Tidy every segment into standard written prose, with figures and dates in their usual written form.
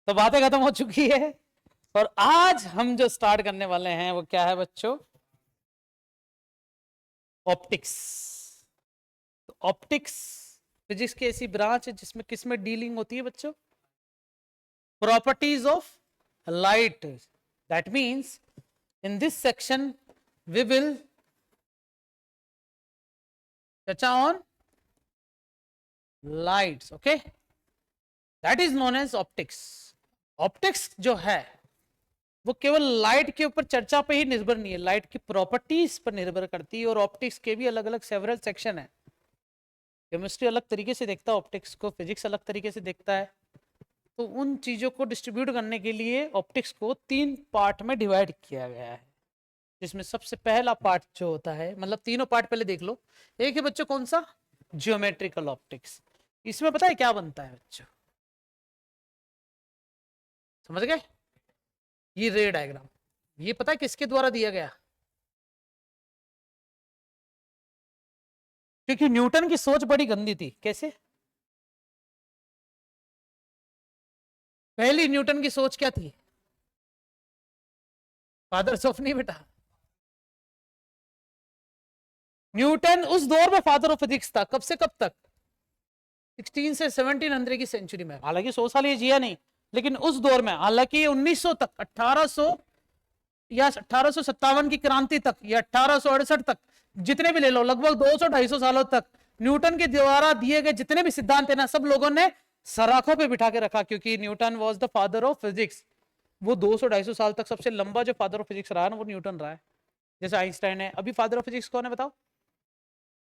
तो बातें खत्म हो चुकी है और आज हम जो स्टार्ट करने वाले हैं वो क्या है बच्चों? ऑप्टिक्स। तो ऑप्टिक्स फिजिक्स की ऐसी ब्रांच है जिसमें किसमें डीलिंग होती है बच्चों? Properties of light. That means in this section we will touch on lights. Okay, that is known as optics. Optics जो है वो केवल लाइट के ऊपर चर्चा पे ही निर्भर नहीं है, लाइट की प्रॉपर्टीज पर निर्भर करती है। और ऑप्टिक्स के भी अलग अलग सेवरल सेक्शन है। केमिस्ट्री अलग तरीके से देखता है ऑप्टिक्स को, फिजिक्स अलग तरीके से देखता है। तो उन चीजों को डिस्ट्रीब्यूट करने के लिए ऑप्टिक्स को 3 पार्ट में डिवाइड किया गया है, जिसमें सबसे पहला पार्ट जो होता है, मतलब तीनों पार्ट पहले देख लो। एक है बच्चों कौन सा? Geometrical optics. इसमें पता है क्या बनता है बच्चों? समझ गए? ये रे डायग्राम, ये पता है किसके द्वारा दिया गया? क्योंकि न्यूटन की सोच बड़ी गंदी थी। कैसे? पहली न्यूटन की सोच क्या थी? फादर्स ऑफ नहीं बेटा, न्यूटन उस दौर में फादर ऑफ फिजिक्स था। कब से कब तक? 16 से 1700 की सेंचुरी में। हालांकि 100 साल ये जिया नहीं, लेकिन उस दौर में, हालांकि 1900 तक, 1800 या 1857 की क्रांति तक या 1868 तक, जितने भी ले लो, लगभग 200-250 सालों तक न्यूटन के द्वारा दिए गए जितने भी सिद्धांत है ना, सब लोगों ने सराखों पे बिठा के रखा, क्योंकि Newton was the father of physics. वो 200-250 साल तक सबसे लंबा जो फादर ऑफ फिजिक्स रहा है ना, वो न्यूटन रहा है। जैसे आइंस्टाइन है। अभी फादर ऑफ फिजिक्स कौन है बताओ?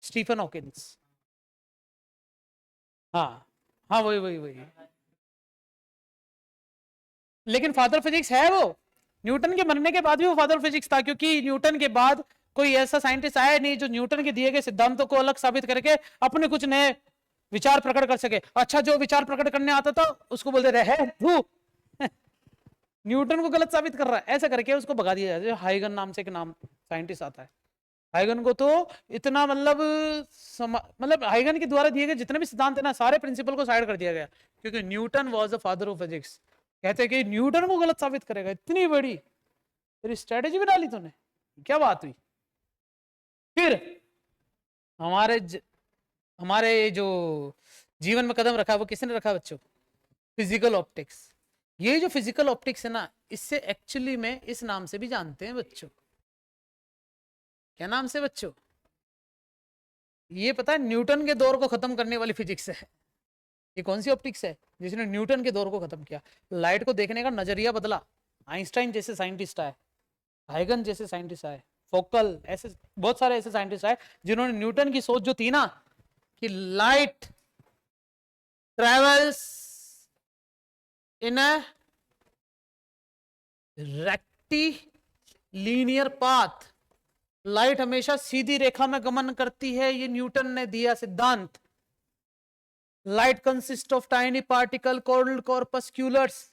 Stephen Hawkins. हाँ हाँ, वही वही वही। लेकिन फादर फिजिक्स है वो। न्यूटन के मरने के बाद भी वो फादर फिजिक्स था, क्योंकि न्यूटन के बाद कोई ऐसा साइंटिस्ट आया नहीं जो न्यूटन के दिए गए सिद्धांतों को अलग साबित करके अपने कुछ नए विचार प्रकट कर सके। अच्छा, जो विचार प्रकट करने आता था उसको बोलते रहे तू न्यूटन को गलत साबित कर रहा है, ऐसा करके उसको भगा दिया जाए। हाइगन नाम से एक नाम साइंटिस्ट आता है। हाइगन को तो इतना मतलब हाइगन के द्वारा दिए गए जितने भी सिद्धांत है ना, सारे प्रिंसिपल को साइड कर दिया गया, क्योंकि Newton was the father of physics. कहते हैं कि न्यूटन को गलत साबित करेगा। इतनी बड़ी तेरी स्ट्रेटेजी भी डाली तूने, क्या बात हुई? फिर हमारे हमारे जो जीवन में कदम रखा वो किसने रखा बच्चों? Physical optics. ये जो फिजिकल ऑप्टिक्स है ना, इससे एक्चुअली में इस नाम से भी जानते हैं बच्चों। क्या नाम से बच्चों? ये पता है न्यूटन के दौर को खत्म करने वाली फिजिक्स है। ये कौन सी ऑप्टिक्स है जिसने न्यूटन के दौर को खत्म किया? लाइट को देखने का नजरिया बदला। आइंस्टाइन जैसे साइंटिस्ट आए, हाइगन जैसे साइंटिस्ट आए, फोकल, ऐसे बहुत सारे ऐसे साइंटिस्ट आए जिन्होंने न्यूटन की सोच जो थी ना कि light travels in a rectilinear path, light हमेशा सीधी रेखा में गमन करती है, ये न्यूटन ने दिया सिद्धांत। Light consist of tiny particle called corpuscles.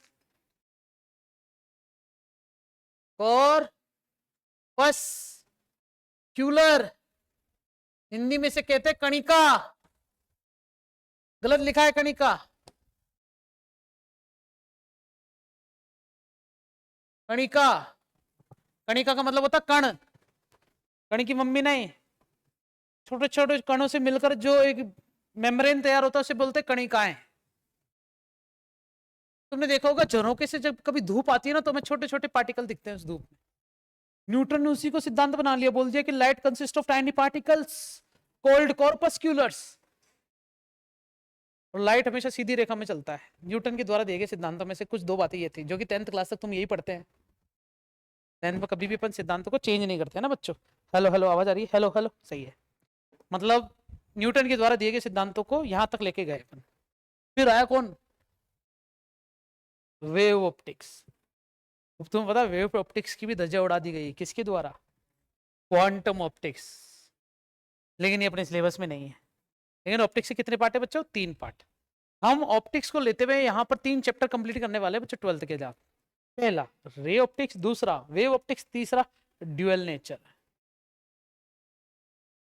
Corpuscle Hindi में से कहते हैं कणिका। गलत लिखा है कणिका। कणिका, कणिका का मतलब होता कण। कण की मम्मी नहीं, छोटे छोटे कणों से मिलकर जो एक मेम्ब्रेन तैयार होता है उसे बोलते हैं कणिकाएं। तुमने देखा होगा झरोके से जब कभी धूप आती है ना, तो हमें छोटे छोटे पार्टिकल दिखते हैं उस धूप में। न्यूटन ने उसी को सिद्धांत बना लिया, बोल दिया कि light consist of tiny particles called corpuscles. और लाइट हमेशा सीधी रेखा में चलता है। न्यूटन के द्वारा दिए गए सिद्धांतों में से कुछ 2 बातें ये थी, जो कि 10th क्लास तक तुम यही पढ़ते हैं। 10th में कभी भी अपन सिद्धांतों को चेंज नहीं करते हैं ना बच्चों। हेलो हेलो, आवाज आ रही है? हेलो हेलो, सही है। मतलब न्यूटन के द्वारा दिए गए सिद्धांतों को यहां तक लेके गए अपन। फिर आया कौन? Wave optics. तुम्हें पता वेव ऑप्टिक्स की भी धज्जियां उड़ा दी गई। किसके द्वारा? Quantum optics. लेकिन ये अपने सिलेबस में नहीं है। लेकिन ऑप्टिक्स के कितने पार्ट है बच्चों? 3 पार्ट। हम ऑप्टिक्स को लेते हुए यहाँ पर 3 चैप्टर कंप्लीट करने वाले बच्चों 12th के बाद। पहला रे ऑप्टिक्स, दूसरा वेव ऑप्टिक्स, तीसरा ड्यूअल नेचर।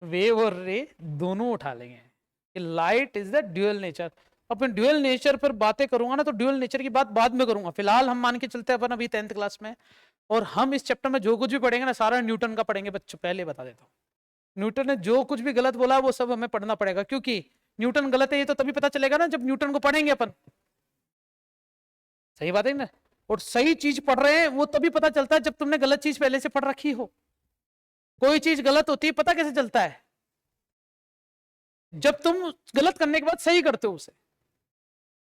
वेव और रे दोनों उठा लेंगे कि light is the dual nature. Upon dual nature पर बातें करूंगा ना, तो ड्यूअल नेचर की बात बाद में करूंगा। फिलहाल हम मान के चलते हैं अपन अभी 10th क्लास में, और हम इस चैप्टर में जो कुछ भी पढ़ेंगे ना सारा न्यूटन का पढ़ेंगे बच्चों, पहले बता देता हूँ। न्यूटन ने जो कुछ भी गलत बोला वो सब हमें पढ़ना पड़ेगा, क्योंकि न्यूटन गलत है ये तो तभी पता चलेगा ना जब न्यूटन को पढ़ेंगे अपन। सही बात है ना? और सही चीज पढ़ रहे हैं वो तभी पता चलता है जब तुमने गलत चीज पहले से पढ़ रखी हो। कोई चीज गलत होती है पता कैसे चलता है? जब तुम गलत करने के बाद सही करते हो उसे।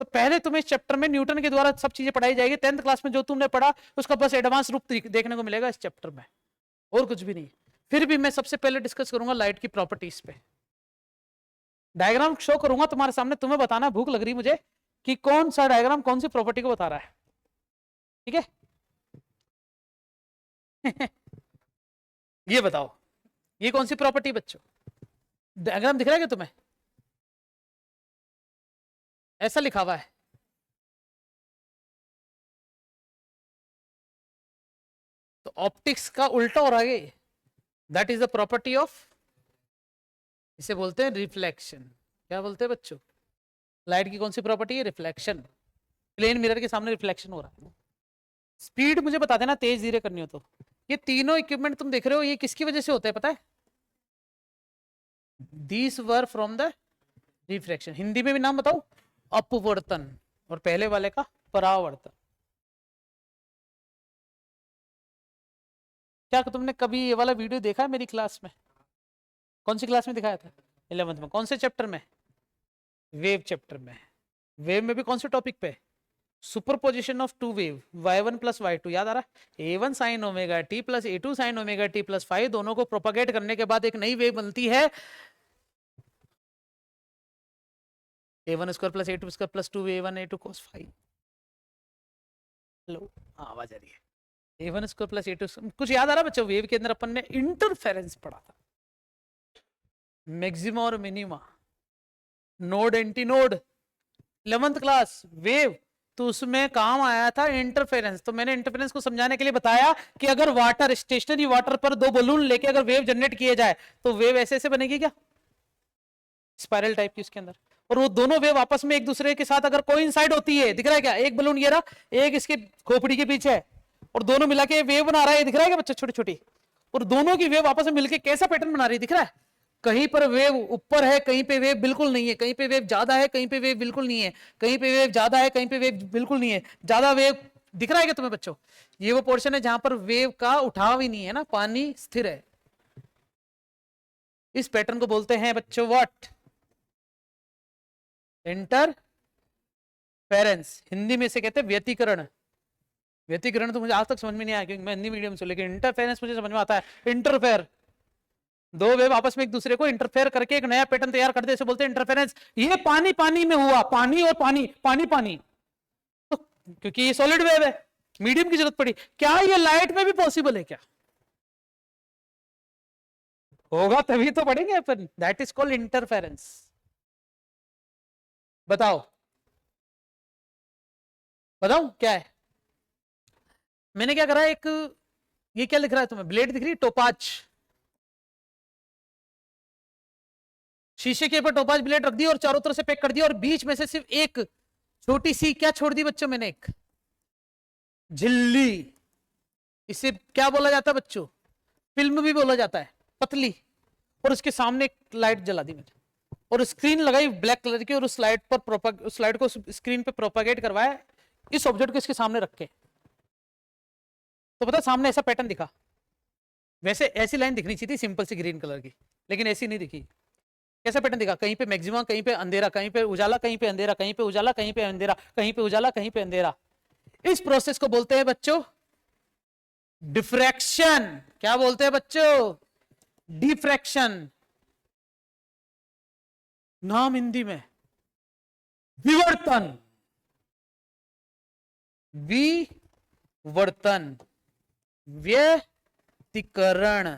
तो पहले तुम्हें इस चैप्टर में न्यूटन के द्वारा सब चीजें पढ़ाई जाएगी। 10th क्लास में जो तुमने पढ़ा उसका बस एडवांस रूप देखने को मिलेगा इस चैप्टर में, और कुछ भी नहीं। फिर भी मैं सबसे पहले डिस्कस करूंगा लाइट की प्रॉपर्टीज पे। डायग्राम शो करूंगा तुम्हारे सामने, तुम्हें बताना, भूख लग रही मुझे, कि कौन सा डायग्राम कौन सी प्रॉपर्टी को बता रहा है। ठीक है? ये बताओ ये कौन सी प्रॉपर्टी बच्चों? डायग्राम दिख रहा है क्या तुम्हें? ऐसा लिखा हुआ है। तो ऑप्टिक्स का उल्टा हो रहा है, that is the property of, इसे बोलते हैं रिफ्लेक्शन। क्या बोलते हैं बच्चों? लाइट की कौन सी प्रॉपर्टी है? रिफ्लेक्शन। प्लेन मिरर के सामने रिफ्लेक्शन हो रहा है। स्पीड मुझे बता देना तेज धीरे करनी हो तो। ये तीनों इक्विपमेंट तुम देख रहे हो ये किसकी वजह से होते हैं पता है? These were from the refraction. Hindi में भी नाम बताओ, अपवर्तन, और पहले वाले का परावर्तन। क्या तुमने कभी ये वाला वीडियो देखा है मेरी क्लास में? कौन सी क्लास में दिखाया था? 11th में। कौन से चैप्टर में? वेव चैप्टर में। वेव में भी कौन से टॉपिक पे? Superposition of two wave, y1 plus y2, याद आ रहा है? a1 sine omega t plus a2 sine omega t plus 5, दोनों को प्रोपागेट करने के बाद एक नई वेव बनती है, a1 square plus a2 square plus 2a1 a2 cos 5। Hello, आवाज आ रही है? a1 स्क्वायर प्लस a2, कुछ याद आ रहा है बच्चों? वेव के अंदर अपन ने इंटरफेरेंस पढ़ा था, मैक्सिमा और minima, node anti node, 11th class wave. तो उसमें काम आया था इंटरफेरेंस। तो मैंने इंटरफेरेंस को समझाने के लिए बताया कि अगर वाटर, स्टेशनरी वाटर पर दो बलून लेके अगर वेव जनरेट किए जाए तो वेव ऐसे ऐसे बनेगी क्या? स्पाइरल टाइप की उसके अंदर। और वो दोनों वेव आपस में एक दूसरे के साथ अगर कोइंसाइड होती है, दिख रहा है क्या? एक बलून ये रहा, एक इसके खोपड़ी के पीछे है, और दोनों मिला के वेव बना रहा है, दिख रहा है क्या बच्चा? छोटी छोटी। और दोनों की वेव आपस में मिलकर कैसा पैटर्न बना रही है, दिख रहा है? कहीं पर वेव ऊपर है, कहीं पे वेव बिल्कुल नहीं है, कहीं पे वेव ज्यादा है, कहीं पे वेव बिल्कुल नहीं है, कहीं पे वेव ज्यादा है, कहीं पे वेव बिल्कुल नहीं है। ज्यादा वेव दिख रहा है क्या तुम्हें बच्चों? ये वो पोर्शन है जहां पर वेव का उठाव ही नहीं है ना, पानी स्थिर है। इस पैटर्न को बोलते हैं बच्चों व्हाट? इंटरफेरेंस। हिंदी में से कहते हैं व्यतिकरण। व्यतिकरण तो मुझे आज तक समझ में नहीं आया क्योंकि मैं हिंदी मीडियम से, लेकिन इंटरफेरेंस मुझे समझ में आता है। इंटरफेयर, दो वेव आपस में एक दूसरे को इंटरफेयर करके एक नया पैटर्न तैयार करते, इसे बोलते हैं इंटरफेरेंस। ये पानी पानी में हुआ, पानी और पानी, पानी पानी, तो क्योंकि ये सॉलिड वेव है, मीडियम की जरूरत पड़ी। क्या ये लाइट में भी पॉसिबल है क्या? होगा तभी तो पढ़ेंगे अपन। That is called interference. बताओ बताओ क्या है? मैंने क्या करा, एक ये क्या लिख रहा है तुम्हें? ब्लेड दिख रही है, टोपाज। शीशे के ऊपर टोपाज ब्लेड रख दी और चारों तरफ से पैक कर दिया, और बीच में से सिर्फ एक छोटी सी क्या छोड़ दी बच्चों? मैंने एक झिल्ली। इसे क्या बोला जाता है बच्चों? फिल्म भी बोला जाता है, पतली। और उसके सामने एक लाइट जला दी मैंने, और स्क्रीन लगाई ब्लैक कलर की, और उस लाइट पर उस लाइट को स्क्रीन पे प्रोपागेट करवाया, इस ऑब्जेक्ट को इसके सामने रख के। तो पता सामने ऐसा पैटर्न दिखा। वैसे ऐसी लाइन दिखनी चाहिए थी सिंपल सी ग्रीन कलर की, लेकिन ऐसी नहीं दिखी। कैसा पैटर्न दिखा? कहीं पे मैक्सिमम, कहीं पे अंधेरा, कहीं पे उजाला, कहीं पे अंधेरा, कहीं पे उजाला, कहीं पे अंधेरा, कहीं पे उजाला, कहीं पे अंधेरा। इस प्रोसेस को बोलते हैं बच्चों डिफ्रैक्शन। क्या बोलते हैं बच्चों? डिफ्रैक्शन। नाम हिंदी में विवर्तन। विवर्तन, व्यतिकरण।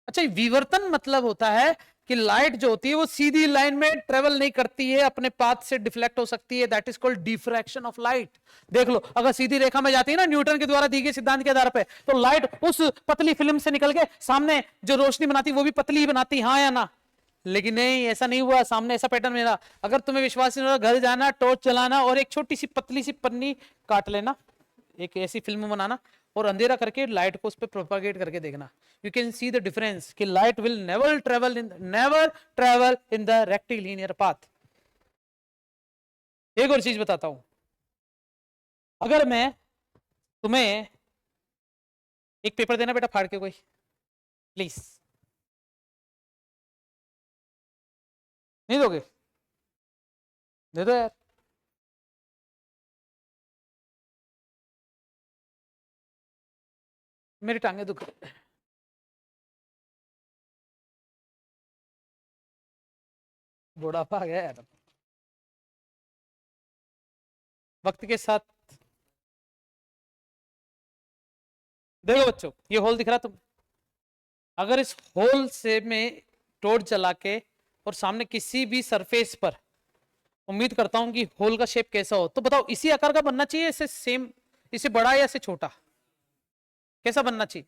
अच्छा, विवर्तन मतलब होता है कि लाइट जो होती है वो सीधी लाइन में ट्रेवल नहीं करती है, अपने पाथ से डिफ्लेक्ट हो सकती है। That is called diffraction of light. देख लो, अगर सीधी रेखा में जाती है ना न्यूटन के द्वारा दी गई सिद्धांत के आधार पे, तो लाइट उस पतली फिल्म से निकल के सामने जो रोशनी बनाती वो भी पतली ही बनाती, हाँ या ना? लेकिन नहीं, ऐसा नहीं हुआ, सामने ऐसा पैटर्न मेरा। अगर तुम्हें विश्वास नहीं हो रहा, घर जाना, टॉर्च चलाना और एक छोटी सी पतली सी पन्नी काट लेना, एक ऐसी फिल्म बनाना और अंधेरा करके लाइट को उस पर प्रोपागेट करके देखना। You can see the difference कि light will never travel in the rectilinear path. एक और चीज बताता हूं, अगर मैं तुम्हें एक पेपर देना बेटा फाड़ के, कोई प्लीज, नहीं दोगे? दे दो यार। मेरी टांगे दुख रही है। बुढ़ापा आ गया यार वक्त के साथ। देखो बच्चों, ये होल दिख रहा तुम, अगर इस होल से में टॉर्च जला के और सामने किसी भी सरफेस पर, उम्मीद करता हूं कि होल का शेप कैसा हो, तो बताओ इसी आकार का बनना चाहिए, इससे सेम, इससे बड़ा या इससे छोटा, कैसा बनना चाहिए?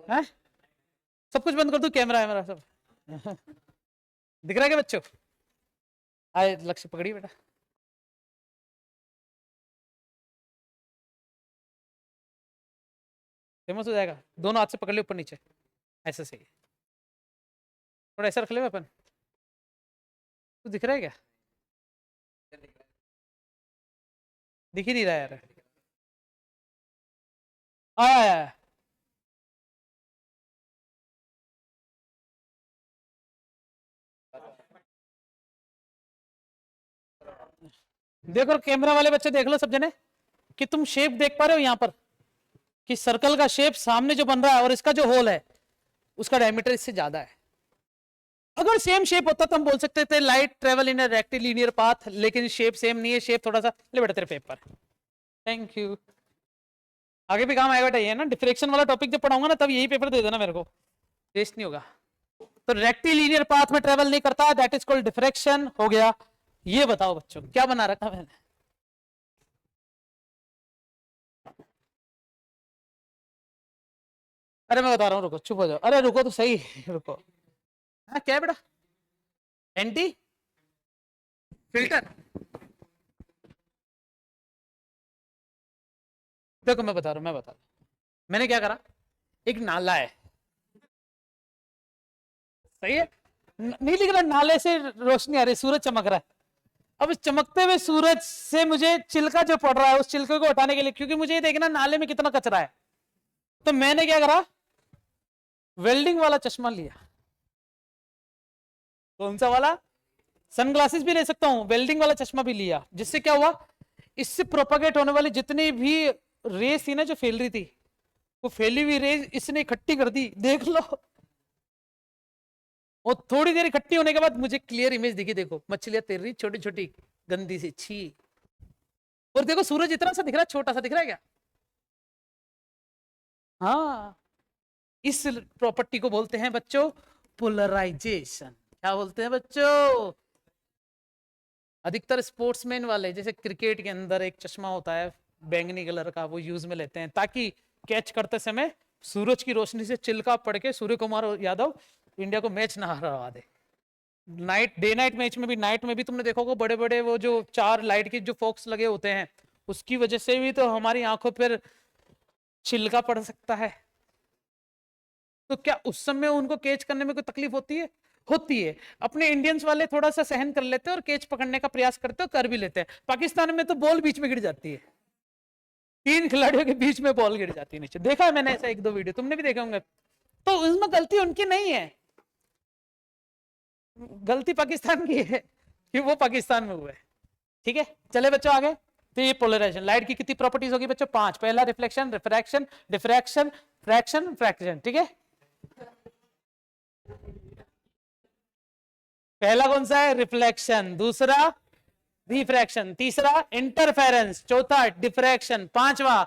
है? सब कुछ बंद कर दो, कैमरा है मेरा सब दिख रहा है क्या बच्चों? आए लक्ष्य पकड़िए बेटा। फेमस हो जाएगा, दोनों हाथ से पकड़ ले ऊपर नीचे, ऐसे सही। थोड़ा ऐसा रख ले अपन, तो दिख रहा है क्या? दिख ही नहीं रहा यार। आया, देखो कैमरा वाले बच्चे देख लो सब जने कि तुम शेप देख पा रहे हो यहाँ पर, कि सर्कल का शेप सामने जो बन रहा है और इसका जो होल है उसका डायमीटर इससे ज्यादा है। अगर सेम शेप होता तो हम बोल सकते थे light travel in rectilinear path, लेकिन शेप सेम नहीं है, शेप थोड़ा सा, ले बेटा तेरे पेपर, थैंक यू। आगे भी काम आएगा बेटा, ये ना डिफ्रेक्शन वाला टॉपिक जब पढ़ाऊंगा ना, तब यही पेपर दे देना मेरे को, वेस्ट नहीं होगा। तो रेक्टिलिनियर पाथ में ट्रेवल नहीं करता, दैट इज कॉल्ड डिफ्रेक्शन, हो गया। ये बताओ बच्चों क्या बना रखा मैंने? अरे मैं बता रहा हूँ, रुको चुप हो जाओ, अरे रुको तो सही रुको। हाँ क्या है बेटा? Anti filter. देखो मैं बता रहा हूँ, मैंने क्या करा, एक नाला है, सही है, नहीं लिख रहा, नाले से रोशनी आ रही, सूरज चमक रहा है। अब इस चमकते हुए सूरज से मुझे चिल्का जो पड़ रहा है, उस चिल्के को हटाने के लिए, क्योंकि मुझे ये देखना नाले में कितना कचरा है, तो मैंने क्या करा, वेल्डिंग वाला चश्मा लिया। कौन सा वाला? सनग्लासेस भी ले सकता हूं, वेल्डिंग वाला चश्मा भी लिया। जिससे क्या हुआ, इससे प्रोपागेट होने वाली जितनी भी रेस थी ना जो फैल रही थी, वो फैली हुई रेस इसने इकट्ठी कर दी, देख लो। और थोड़ी देर इकट्ठी होने के बाद मुझे क्लियर इमेज दिखी, देखो मछलियां तैर रही छोटी छोटी गंदी सी, छी। और देखो सूरज इतना सा दिख रहा है, छोटा सा दिख रहा है क्या? हाँ, इस प्रॉपर्टी को बोलते हैं बच्चों पोलराइजेशन। क्या बोलते हैं बच्चों? अधिकतर स्पोर्ट्समैन वाले, जैसे क्रिकेट के अंदर एक चश्मा होता है बैंगनी कलर का, वो यूज में लेते हैं ताकि कैच करते समय सूरज की रोशनी से चिल्का पड़ के सूर्य कुमार यादव इंडिया को मैच ना हरवा दे। नाइट डे नाइट मैच में भी, नाइट में भी तुमने देखा होगा बड़े बड़े वो जो 4 लाइट के जो फोक्स लगे होते हैं, उसकी वजह से भी तो हमारी आंखों पर छिलका पड़ सकता है। तो क्या उस समय उनको कैच करने में कोई तकलीफ होती है? होती है। अपने इंडियंस वाले थोड़ा सा सहन कर लेते हैं और कैच पकड़ने का प्रयास करते हैं, कर भी लेते हैं। पाकिस्तान में तो बॉल बीच में गिर जाती है, 3 खिलाड़ियों के बीच में बॉल गिर जाती है नीचे, देखा है मैंने ऐसा 1-2 वीडियो, तुमने भी देखे होंगे। तो इसमें गलती उनकी नहीं है, गलती पाकिस्तान की है कि वो पाकिस्तान में हुआ है। ठीक है, चले बच्चों आगे। तो ये पोलराइजेशन, लाइट की कितनी प्रॉपर्टीज होगी बच्चों? 5। पहला reflection, refraction, diffraction, fraction, fraction. ठीक है, पहला कौन सा है? रिफ्लेक्शन। दूसरा रिफ्रैक्शन। तीसरा इंटरफेरेंस। चौथा डिफ्रैक्शन। पांचवा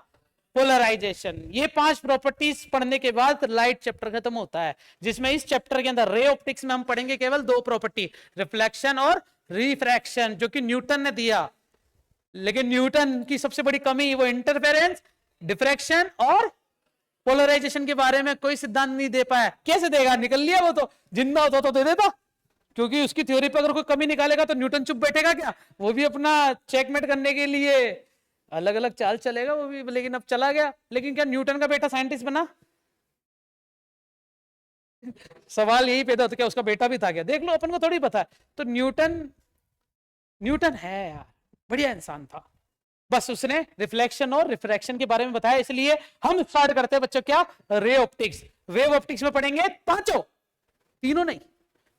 पोलराइजेशन। ये 5 प्रॉपर्टीज पढ़ने के बाद लाइट चैप्टर खत्म होता है, जिसमें इस चैप्टर के अंदर रे ऑप्टिक्स में हम पढ़ेंगे केवल 2 प्रॉपर्टी, रिफ्लेक्शन और रिफ्रैक्शन, जो कि न्यूटन ने दिया। लेकिन न्यूटन की सबसे बड़ी कमी वो इंटरफेरेंस, डिफ्रैक्शन और पोलराइजेशन के बारे में कोई सिद्धांत नहीं दे पाया, कैसे देगा? निकल लिया वो तो, जिंदा होता तो दे देता, क्योंकि उसकी थ्योरी पे अगर कोई कमी निकालेगा तो न्यूटन चुप बैठेगा क्या? वो भी अपना चेकमेट करने के लिए अलग अलग चाल चलेगा वो भी, लेकिन अब चला गया। लेकिन क्या न्यूटन का बेटा साइंटिस्ट बना? सवाल यही पैदा होता, क्या उसका बेटा भी था क्या? देख लो, अपन को थोड़ी पता है। तो न्यूटन है यार, बढ़िया इंसान था, बस उसने रिफ्लेक्शन और रिफ्रैक्शन के बारे में बताया। इसलिए हम स्टार्ट करते हैं बच्चों, क्या? Ray optics. वेव ऑप्टिक्स में पढ़ेंगे पांचों, तीनों नहीं,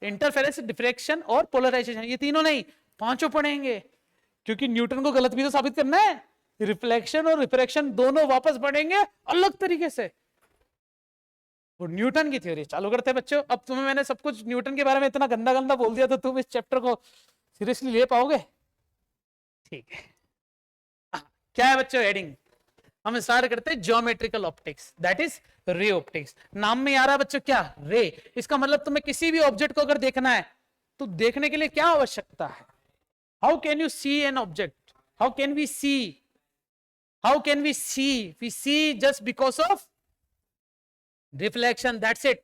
इंटरफेरेंस, डिफ्रैक्शन और पोलराइजेशन, ये तीनों नहीं, पांचों पढ़ेंगे, क्योंकि न्यूटन को गलत भी तो साबित करना है। रिफ्लेक्शन और रिफ्रैक्शन दोनों वापस पढ़ेंगे अलग तरीके से। और न्यूटन की थ्योरी चालू करते हैं बच्चों। अब तुम्हें मैंने सब कुछ न्यूटन के बारे में इतना गंदा गंदा बोल दिया, तो तुम इस चैप्टर को सीरियसली ले पाओगे? ठीक है, क्या है बच्चों हेडिंग? हम स्टार्ट करते हैं geometrical optics, that is ray optics. नाम में आ रहा है बच्चों क्या? रे। इसका मतलब तुम्हें किसी भी ऑब्जेक्ट को अगर देखना है तो देखने के लिए क्या आवश्यकता है? How can you see an object? How can we see? How can we see? We see just because of reflection, that's it.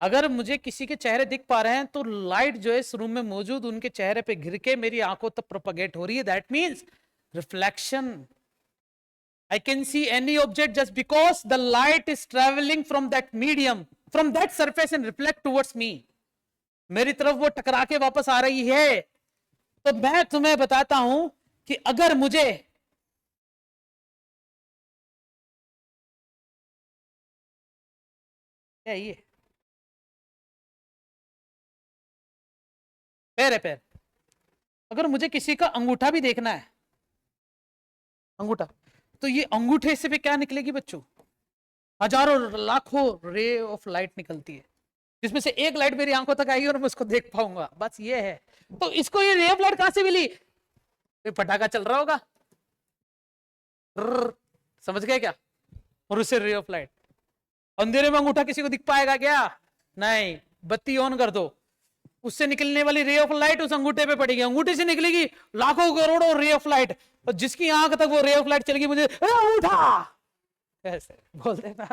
अगर मुझे किसी के चेहरे दिख पा रहे हैं तो लाइट जो है इस रूम में मौजूद उनके चेहरे पे गिर के मेरी आंखों तक प्रोपगेट हो रही है, that means reflection. I can see any object just because the light is traveling from that medium, from that surface and reflect towards me. मेरी तरफ वो टकरा के वापस आ रही है। तो मैं तुम्हें बताता हूं कि अगर मुझे क्या ये पैर है, पैर, अगर मुझे किसी का अंगूठा भी देखना है, अंगूठा, तो ये अंगूठे से भी क्या निकलेगी बच्चों? हजारों लाखों रे ऑफ लाइट निकलती है, जिसमें से एक लाइट मेरी आंखों तक आएगी और मैं उसको देख पाऊंगा, बस ये है। तो इसको ये रे ऑफ लाइट कहां से मिली? पटाखा चल रहा होगा, समझ गए क्या? और उससे रे ऑफ लाइट। अंधेरे में अंगूठा किसी को दिख पाएगा क्या? नहीं। बत्ती ऑन कर दो, उससे निकलने वाली रे ऑफ लाइट उस अंगूठे पे पड़ेगी, अंगूठे से निकलेगी लाखों करोड़ों रे ऑफ लाइट, और जिसकी आंख तक वो रे ऑफ लाइट चलेगी मुझे अंगूठा ऐसे बोल देना।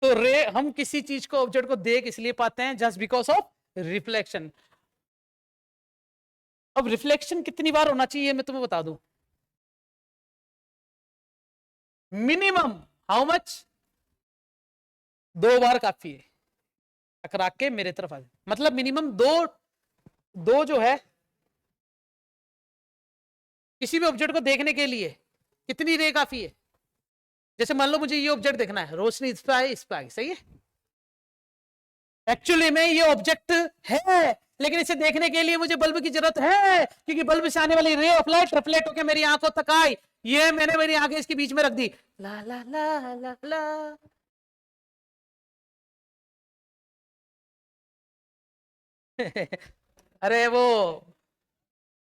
तो रे, हम किसी चीज को, ऑब्जेक्ट को देख इसलिए पाते हैं जस्ट बिकॉज ऑफ रिफ्लेक्शन। अब रिफ्लेक्शन कितनी बार होना चाहिए मैं तुम्हें बता दूं। Minimum how much? 2 बार काफी है, टकरा के मेरे तरफ आ जाए। मतलब मिनिमम दो जो है किसी भी ऑब्जेक्ट को देखने के लिए कितनी रे काफी है? जैसे मान लो मुझे ये ऑब्जेक्ट देखना है, रोशनी इस पे आई, इस पे आई, सही है। एक्चुअली में ये ऑब्जेक्ट है, लेकिन इसे देखने के लिए मुझे बल्ब की जरूरत है, क्योंकि बल्ब से आने वाली रे ऑफ लाइट रिफ्लेक्ट होकर मेरी आंखों तक आई। ये मैंने मेरी आंखें इसके बीच में रख दी, ला ला ला ला ला। अरे वो,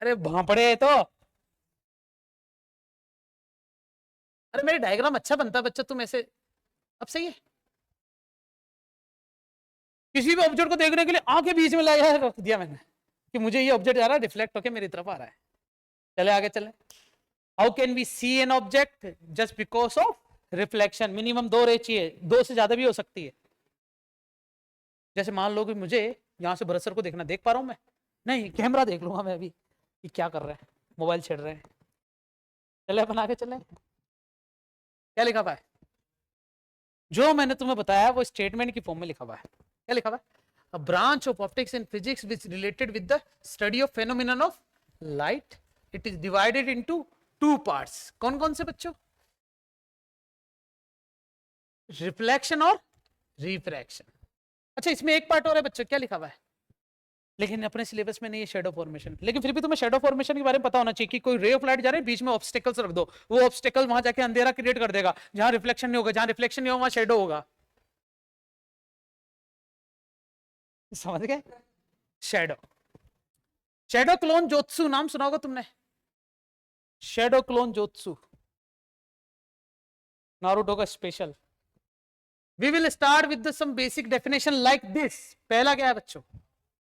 अरे भांपड़े तो, अरे मेरी डायग्राम अच्छा बनता है बच्चा, तुम ऐसे, अब सही है। किसी भी ऑब्जेक्ट को देखने के लिए आंखें बीच में लाया है, रख दिया मैंने कि मुझे ये ऑब्जेक्ट आ रहा है, रिफ्लेक्ट होकर मेरी तरफ आ रहा है। चले आगे चले। How can we see an object? Just because of reflection. Minimum 2 ray चाहिए, 2 से ज्यादा भी हो सकती है। जैसे मान लो कि मुझे यहां से भरत सर को देखना, देख पा रहा हूं मैं? नहीं, कैमरा देख लूंगा मैं अभी कि क्या कर रहे हैं, मोबाइल छेड़ रहे हैं। चले अपन आगे चले। क्या लिखा हुआ है? जो मैंने तुम्हें बताया वो स्टेटमेंट की फॉर्म में लिखा हुआ है। क्या लिखा हुआ है? A branch of optics in physics which related with the study of phenomenon of light. It is divided into 2 parts. कौन कौन से बच्चों? रिफ्लेक्शन और रिफ्रैक्शन। अच्छा, इसमें एक पार्ट और है बच्चों, क्या लिखा हुआ है? लेकिन अपने सिलेबस में नहीं है, शैडो फॉर्मेशन। लेकिन फिर भी तुम्हें शैडो फॉर्मेशन के बारे में पता होना चाहिए कि कोई रे ऑफ लाइट जा रही है, बीच में ऑब्स्टेकल्स रख दो, वो ऑब्स्टेकल वहां जाके अंधेरा क्रिएट कर देगा, जहां रिफ्लेक्शन नहीं होगा, जहां रिफ्लेक्शन नहीं होगा वहां शैडो होगा। समझ गए? शैडो, शैडो क्लोन जोत्सु नाम सुना होगा तुमने? शैडो क्लोन जोत्सु, नारुतो का special. We will start with some basic definition like this. पहला क्या है बच्चों?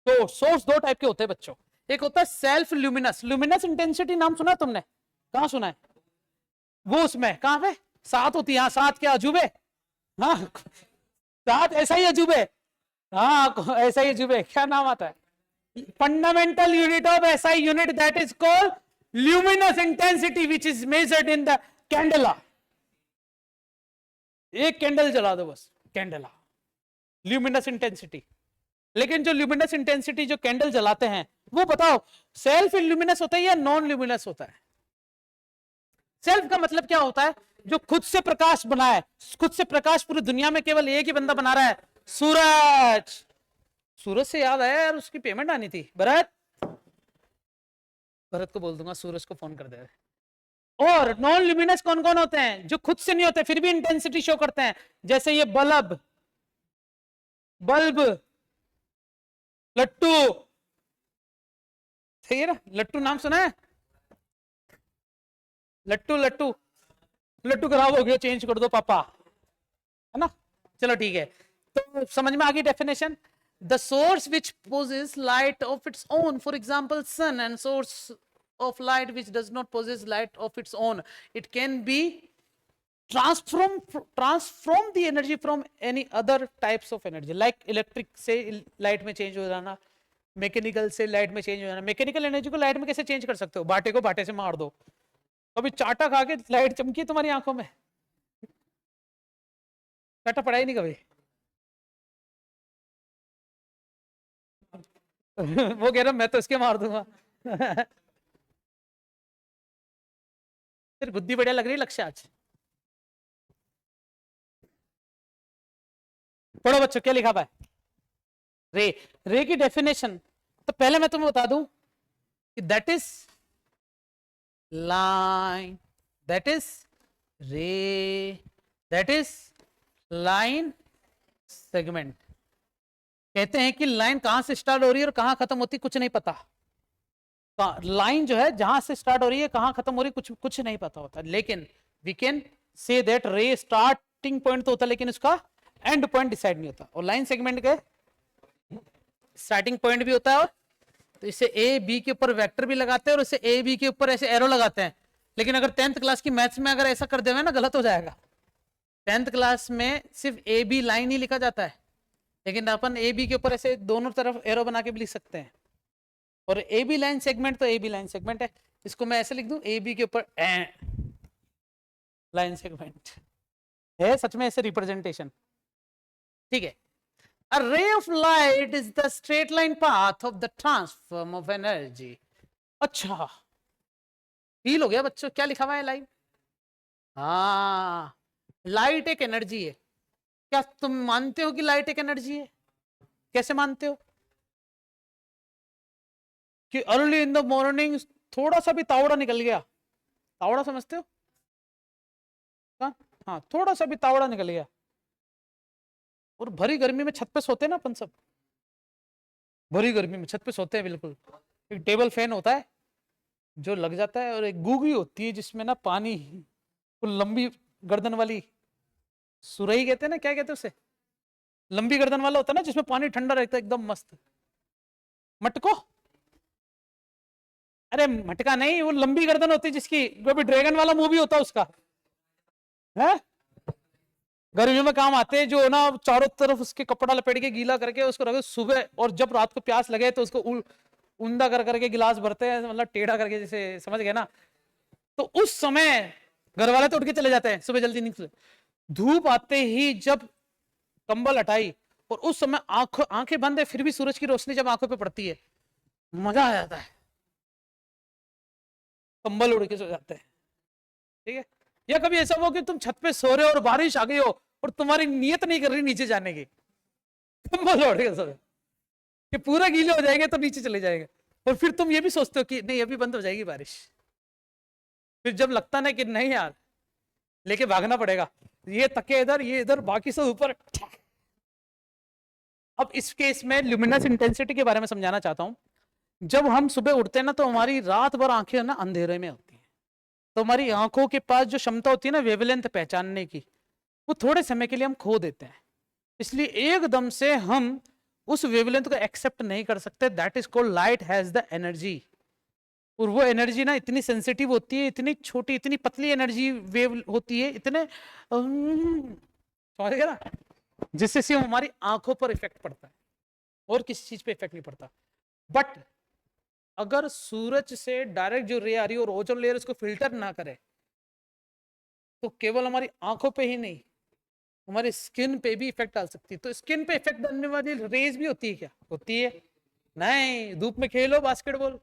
तो सोर्स 2 टाइप के होते हैं बच्चों। एक होता है सेल्फ ल्यूमिनस। ल्यूमिनस इंटेंसिटी नाम सुना तुमने? कहां सुना है? वो उसमें कहां पे 7 होती है, हाँ 7 क्या अजूबे, हाँ 7 ऐसा ही अजूबे, हाँ ऐसा ही अजूबे, क्या नाम आता है, fundamental unit of SI unit, that is called luminous intensity, which is measured in the candela. एक कैंडल जला दो बस, कैंडला ल्यूमिनस इंटेंसिटी। लेकिन जो ल्यूमिनस इंटेंसिटी जो कैंडल जलाते हैं वो बताओ सेल्फ ल्यूमिनस होता है या नॉन ल्यूमिनस होता है? सेल्फ का मतलब क्या होता है? जो खुद से प्रकाश बनाए, खुद से प्रकाश पूरी दुनिया में केवल एक ही बंदा बना रहा है, सूरज। सूरज से याद आया यार, उसकी पेमेंट आनी थी, भरत को बोल दूंगा सूरज को फोन कर दे। और नॉन ल्यूमिनस कौन कौन होते हैं? जो खुद से नहीं होते फिर भी इंटेंसिटी शो करते हैं, जैसे ये बल्ब, लट्टू, सही है ना? लट्टू नाम सुना है? लट्टू खराब हो गया, चेंज कर दो पापा, है ना? चलो ठीक है, तो समझ में आ गई definition. The source which possesses light of its own, for example sun, and source of light which does not possess light of its own, it can be transform the energy from any other types of energy, like electric से light में change हो जाना, mechanical से light में change हो जाना। Mechanical energy को light में कैसे चेंज कर सकते हो? बाटे को बाटे से मार दो, कभी चाटा खा के लाइट चमकी तुम्हारी आंखों में? चाटा पड़ा ही नहीं कभी। वो कह रहा मैं तो इसके मार दूंगा। फिर बुद्धि बढ़िया लग रही है लक्ष्य आज। पढ़ो बच्चों, क्या लिखा हुआ है? रे की डेफिनेशन तो पहले मैं तुम्हें बता दूं कि that is line, that is रे, दैट इज लाइन सेगमेंट। कहते हैं कि लाइन कहां से स्टार्ट हो रही है और कहां खत्म होती है कुछ नहीं पता। लाइन जो है जहां से स्टार्ट हो रही है कहां खत्म हो रही है कुछ नहीं पता होता, लेकिन वी कैन से दैट रे स्टार्टिंग पॉइंट तो होता है लेकिन उसका एंड पॉइंट डिसाइड नहीं होता। और लाइन सेगमेंट के स्टार्टिंग पॉइंट भी होता है, और तो इसे ए बी के ऊपर वेक्टर भी लगाते हैं और इसे ए बी के ऊपर ऐसे एरो लगाते हैं। लेकिन अगर 10th क्लास की मैथ्स में अगर ऐसा कर देवे ना गलत हो जाएगा। 10th क्लास में सिर्फ ए बी लाइन ही लिखा जाता है, लेकिन अपन ए बी के ऊपर ऐसे दोनों तरफ एरो बना के भी लिख सकते हैं। और ए बी लाइन सेगमेंट तो ए बी लाइन सेगमेंट है, इसको मैं ऐसे लिख दूं ए बी के ऊपर लाइन सेगमेंट है, सच में ऐसे रिप्रेजेंटेशन, ठीक है। A ray of light is the straight line path of the transform of energy. अच्छा फील हो गया बच्चों क्या लिखा हुआ है लाइट? हाँ, लाइट एक एनर्जी है। क्या तुम मानते हो कि लाइट एक एनर्जी है? कैसे मानते हो? कि अर्ली इन द मॉर्निंग थोड़ा सा भी तावड़ा निकल गया, तावड़ा समझते हो? हाँ, थोड़ा सा भी तावड़ा निकल गया, और भरी गर्मी में छत पे सोते हैं ना अपन सब, भरी गर्मी में छत पे सोते हैं बिल्कुल। एक टेबल फैन होता है जो लग जाता है, और एक गूगी होती है जिसमें ना पानी, लंबी गर्दन वाली सुरही कहते हैं ना, क्या कहते हैं उसे, लंबी गर्दन वाला होता है ना जिसमें पानी ठंडा रहता है एकदम मस्त। मटको? अरे मटका नहीं, वो लंबी गर्दन होती है जिसकी, जो भी ड्रैगन वाला मूवी होता है उसका है, गर्मियों में काम आते हैं, जो ना चारों तरफ उसके कपड़ा लपेट के गीला करके उसको रखे सुबह, और जब रात को प्यास लगे तो उसको उंदा कर करके गिलास भरते हैं, मतलब टेढ़ा करके, जैसे समझ गए ना। तो उस समय घर वाले तो उठ के चले जाते हैं सुबह जल्दी नहीं, धूप आते ही जब कंबल हटाई और उस समय आंखें बंद है फिर भी सूरज की रोशनी जब आंखों पे पड़ती है मजा आ जाता है, कंबल उड़ के सो जाते हैं, ठीक है। या कभी ऐसा हो कि तुम छत पे सो रहे हो और बारिश आ गई हो और तुम्हारी नियत नहीं कर रही नीचे जाने की, कंबल ओढ़ के सो कि पूरा गीले हो जाएंगे तो नीचे चले जाएंगे, और फिर तुम ये भी सोचते हो कि नहीं अभी बंद हो जाएगी बारिश, फिर जब लगता ना कि नहीं यार लेके भागना पड़ेगा, ये तके इधर ये इधर बाकी सब ऊपर। अब इस केस में ल्यूमिनस इंटेंसिटी के बारे में समझाना चाहता हूं। जब हम सुबह उठते हैं ना तो हमारी रात भर आंखें ना अंधेरे में होती हैं, तो हमारी आंखों के पास जो क्षमता होती है ना वेवलेंथ पहचानने की, वो थोड़े समय के लिए हम खो देते हैं, इसलिए एकदम से हम उस वेवलेंथ को एक्सेप्ट नहीं कर सकते। That is called light has the energy, और वो एनर्जी ना इतनी सेंसिटिव होती है, इतनी छोटी इतनी पतली एनर्जी वेव होती है, इतने समझ गया ना, जिससे सिर्फ हमारी आंखों पर इफेक्ट पड़ता है और किसी चीज पे इफेक्ट नहीं पड़ता। बट अगर सूरज से डायरेक्ट जो रे आ रही है और ओजोन लेयर उसको फिल्टर ना करे, तो केवल हमारी आंखों पे ही नहीं, हमारी स्किन पे भी इफेक्ट डाल सकती है। तो स्किन पे इफेक्ट डालने वाली रेज भी होती है क्या? होती है। नहीं, धूप में खेलो बास्केटबॉल,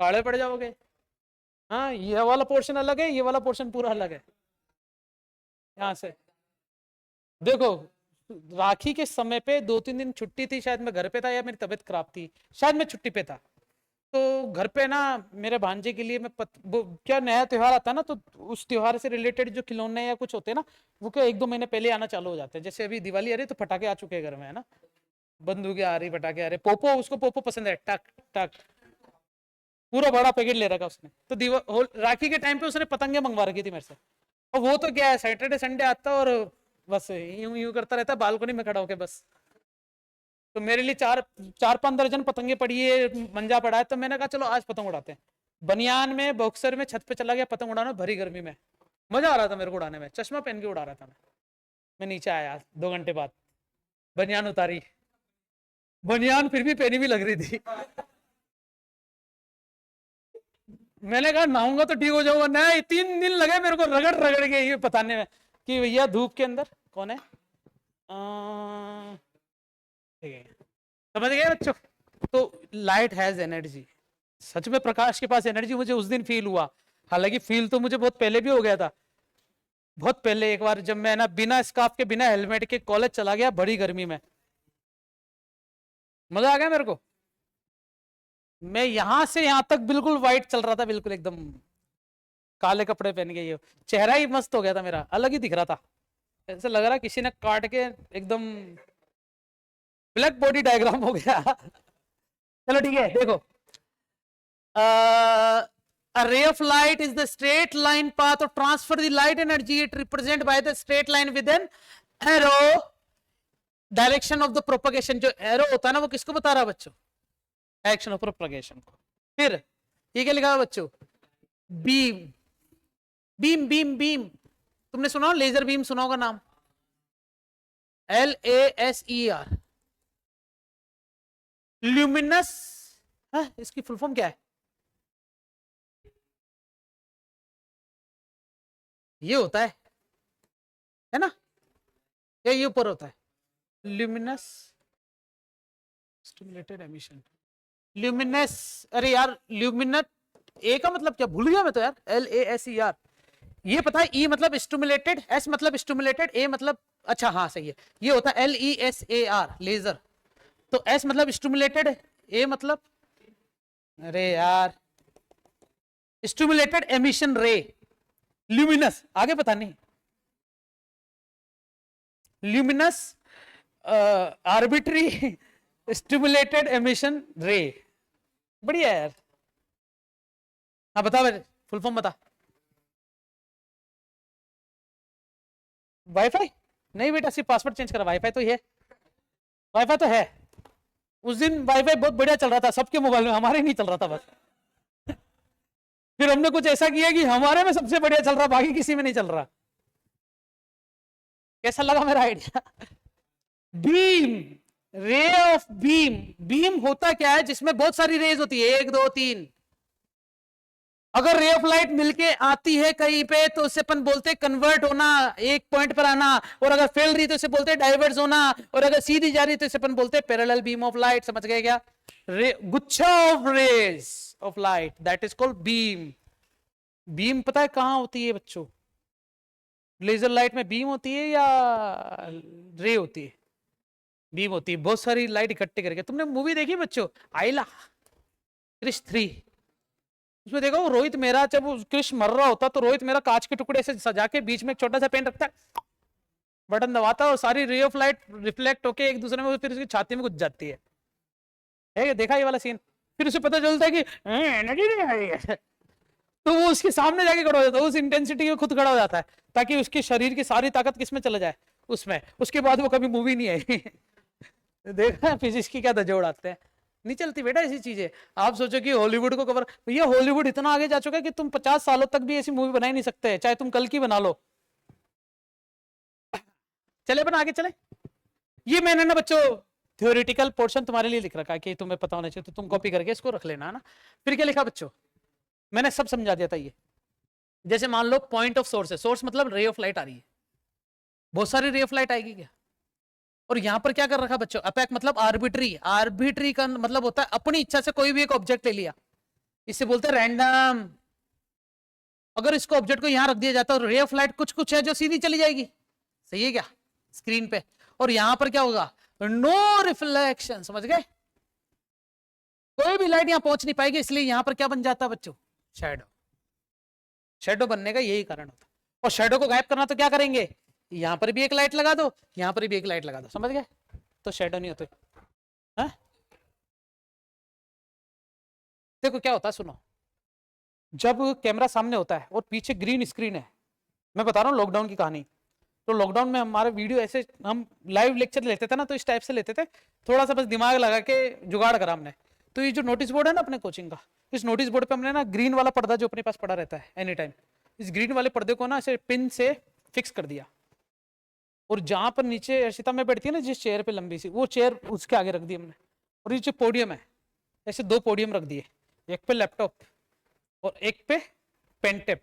काले पड़ जाओगे। हाँ, ये वाला पोर्शन अलग है, ये वाला पोर्शन पूरा अलग है। यहाँ से देखो, राखी के समय पे 2-3 दिन छुट्टी थी, शायद मैं घर पे था या मेरी तबीयत खराब थी, शायद मैं छुट्टी पे था। तो घर पे ना मेरे भांजे के लिए मैं वो क्या नया त्योहार आता है ना, तो उस त्योहार से रिलेटेड जो खिलौने या कुछ होते हैं ना, वो क्या 1-2 महीने पहले आना चालू हो जाते हैं। जैसे अभी दिवाली आ रही तो पटाखे आ चुके हैं घर में, है ना, बंदूकें आ रही, पटाखे आ रहे। पोपो, उसको पोपो पसंद है, टक टक, पूरा बड़ा पैकेट ले रखा उसने। तो राखी के टाइम पे उसने पतंगे मंगवा रखी थी मेरे से। और वो तो क्या है, सैटरडे संडे आता और बस यूं यूं करता रहता बालकनी में खड़ा होके बस। तो मेरे लिए 4-5 दर्जन पतंगे पड़ी है, मंजा पड़ा है। तो मैंने कहा चलो आज पतंग उड़ाते हैं। बनियान में, बॉक्सर में छत पे चला गया पतंग उड़ाना, भरी गर्मी में। मजा आ रहा था मेरे को उड़ाने में, चश्मा पहन के उड़ा रहा था मैं नीचे आया 2 घंटे बाद, बनियान उतारी, बनियान फिर भी पहनी भी लग रही थी। मैंने कहा नहाऊंगा तो ठीक हो जाऊंगा। नहीं, 3 दिन लगे मेरे को रगड़ रगड़ के ये बताने में कि भैया धूप के अंदर कौन है। ठीक है, समझ गए बच्चों? तो लाइट हैज एनर्जी। सच में प्रकाश के पास एनर्जी मुझे उस दिन फील हुआ। हालांकि फील तो मुझे बहुत पहले भी हो गया था। बहुत पहले एक बार जब मैं ना बिना स्कार्फ के, बिना हेलमेट के कॉलेज चला गया बड़ी गर्मी में, मजा आ गया मेरे को। मैं यहां से यहां तक बिल्कुल व्हाइट चल रहा था, बिल्कुल एकदम काले कपड़े पहन के। ये चेहरा ही मस्त हो गया था मेरा, अलग ही दिख रहा था। ऐसा लग रहा किसी ने काट के एकदम ब्लैक बॉडी डायग्राम हो गया। चलो ठीक है, देखो, a ray of light is the straight line path of transfer the light energy. It represented by the straight line with an arrow direction of the propagation. जो एरो होता है ना, वो किसको बता रहा है बच्चों? डायरेक्शन ऑफ प्रोपगेशन को। फिर ये क्या लिखा है बच्चों? Beam, beam beam beam. तुमने सुना लेजर बीम, सुना होगा नाम, LASER, ल्यूमिनस। इसकी फुल फॉर्म क्या है? ये होता है ना, ये ऊपर होता है, ल्यूमिनस स्टिमुलेटेड एमिशन, ल्यूमिनस। अरे यार, ल्यूमिनट ए का मतलब क्या भूल गया मैं तो यार, LASER। ये पता है, E मतलब स्टिमुलेटेड, S मतलब स्टिमुलेटेड, A मतलब, अच्छा हाँ सही है, ये होता है LESAR, लेजर। तो S मतलब स्टिमुलेटेड, A मतलब, अरे यार, स्टिमुलेटेड एमिशन रे, ल्यूमिनस, आगे पता नहीं, ल्यूमिनस आर्बिट्री स्टिमुलेटेड एमिशन रे। बढ़िया यार। हाँ बता, फुल फॉर्म बता। वाईफाई नहीं बेटा, सिर्फ पासवर्ड चेंज करा, वाईफाई तो है, वाईफाई तो है। उस दिन वाईफाई बहुत बढ़िया चल रहा था सबके मोबाइल में, हमारे नहीं चल रहा था बस। फिर हमने कुछ ऐसा किया कि हमारे में सबसे बढ़िया चल रहा, बाकी किसी में नहीं चल रहा। कैसा लगा मेरा idea? Beam, ray of beam. Beam होता क्या है? जिसमें बहुत सारी रेज होती है, 1 2 3। अगर रे ऑफ लाइट मिलके आती है कहीं पे तो उसे अपन बोलते हैं कन्वर्ट होना, एक पॉइंट पर आना। और अगर फेल रही तो उसे बोलते हैं डाइवर्ज होना। और अगर सीधी जा रही तो इसे अपन बोलते हैं पैरेलल बीम ऑफ लाइट। समझ गए क्या? गुच्छा of rays of light, that is called beam. Beam पता है कहां होती है बच्चों? लेजर लाइट में बीम होती है या रे होती है? बीम होती है। बहुत सारी लाइट इकट्ठे करके। तुमने मूवी देखी बच्चों, आइला, क्रिश 3? उसमें देखो रोहित मेरा, जब क्रिश मर रहा होता तो रोहित मेरा कांच के टुकड़े से सजा के बीच में एक छोटा सा पेन रखता है, बटन दबाता है और सारी रे ऑफ लाइट रिफ्लेक्ट होके एक दूसरे में फिर उसकी छाती में घुस जाती है। देखा ये वाला सीन? फिर उसे पता चलता है कि एनर्जी नहीं आ रही है, तो वो उसके सामने जाके खड़ा हो जाता है, उस इंटेंसिटी में खुद खड़ा हो जाता है ताकि उसके शरीर की सारी ताकत किसमें चला जाए, उसमें। उसके बाद वो कभी मूवी नहीं आई। देखा फिजिक्स की क्या धज्जे उड़ाते हैं। नहीं चलती बेटा ऐसी चीजें। आप सोचो कि हॉलीवुड को कवर, ये हॉलीवुड इतना आगे जा चुका है कि तुम 50 सालों तक भी ऐसी मूवी बना ही नहीं सकते, चाहे तुम कल की बना लो। चले अपन आगे चले। ये मैंने ना बच्चों थ्योरेटिकल पोर्शन तुम्हारे लिए लिख रखा है कि तुम्हें पता होना चाहिए, तो तुम कॉपी करके इसको रख लेना है ना। फिर क्या लिखा बच्चों, मैंने सब समझा दिया था। ये जैसे मान लो पॉइंट ऑफ सोर्स है, सोर्स मतलब रे ऑफ लाइट आ रही है, बहुत सारी रे ऑफ लाइट आएगी क्या। और यहां पर क्या कर रखा बच्चों, अपेक मतलब आर्बिट्री। आर्बिट्री का मतलब होता है अपनी इच्छा से कोई भी एक ऑब्जेक्ट ले लिया, इसे बोलते हैं रैंडम। अगर इसको ऑब्जेक्ट को यहां रख दिया जाता है, रे ऑफ लाइट कुछ कुछ है जो सीधी चली जाएगी, सही है क्या, स्क्रीन पे। और यहां पर क्या होगा, नो रिफ्लेक्शन, समझ गए, कोई भी लाइट यहां पहुंच नहीं पाएगी, इसलिए यहां पर क्या बन जाता है बच्चों, शैडो। शैडो बनने का यही कारण होता है। और शैडो को गायब करना तो क्या करेंगे, यहां पर भी एक लाइट लगा दो, यहां पर भी एक लाइट लगा दो, समझ गए, तो शैडो नहीं होते। हाँ? देखो क्या होता है, सुनो, जब कैमरा सामने होता है और पीछे ग्रीन स्क्रीन है, मैं बता रहा हूँ लॉकडाउन की कहानी। तो लॉकडाउन में हमारे वीडियो ऐसे, हम लाइव लेक्चर लेते थे ना, तो इस टाइप से लेते थे, थोड़ा सा बस दिमाग लगा के जुगाड़ करा हमने। तो ये जो नोटिस बोर्ड है ना अपने कोचिंग का, इस नोटिस बोर्ड पे हमने ना ग्रीन वाला पर्दा जो अपने पास पड़ा रहता है एनी टाइम, इस ग्रीन वाले पर्दे को ना ऐसे पिन से फिक्स कर दिया। और जहां पर नीचे अर्शिता में बैठती है ना जिस चेयर पे लंबी सी, वो चेयर उसके आगे रख दी हमने। और ये जो पोडियम है, ऐसे 2 पोडियम रख दिए, एक पे लैपटॉप और एक पे पेन टेप,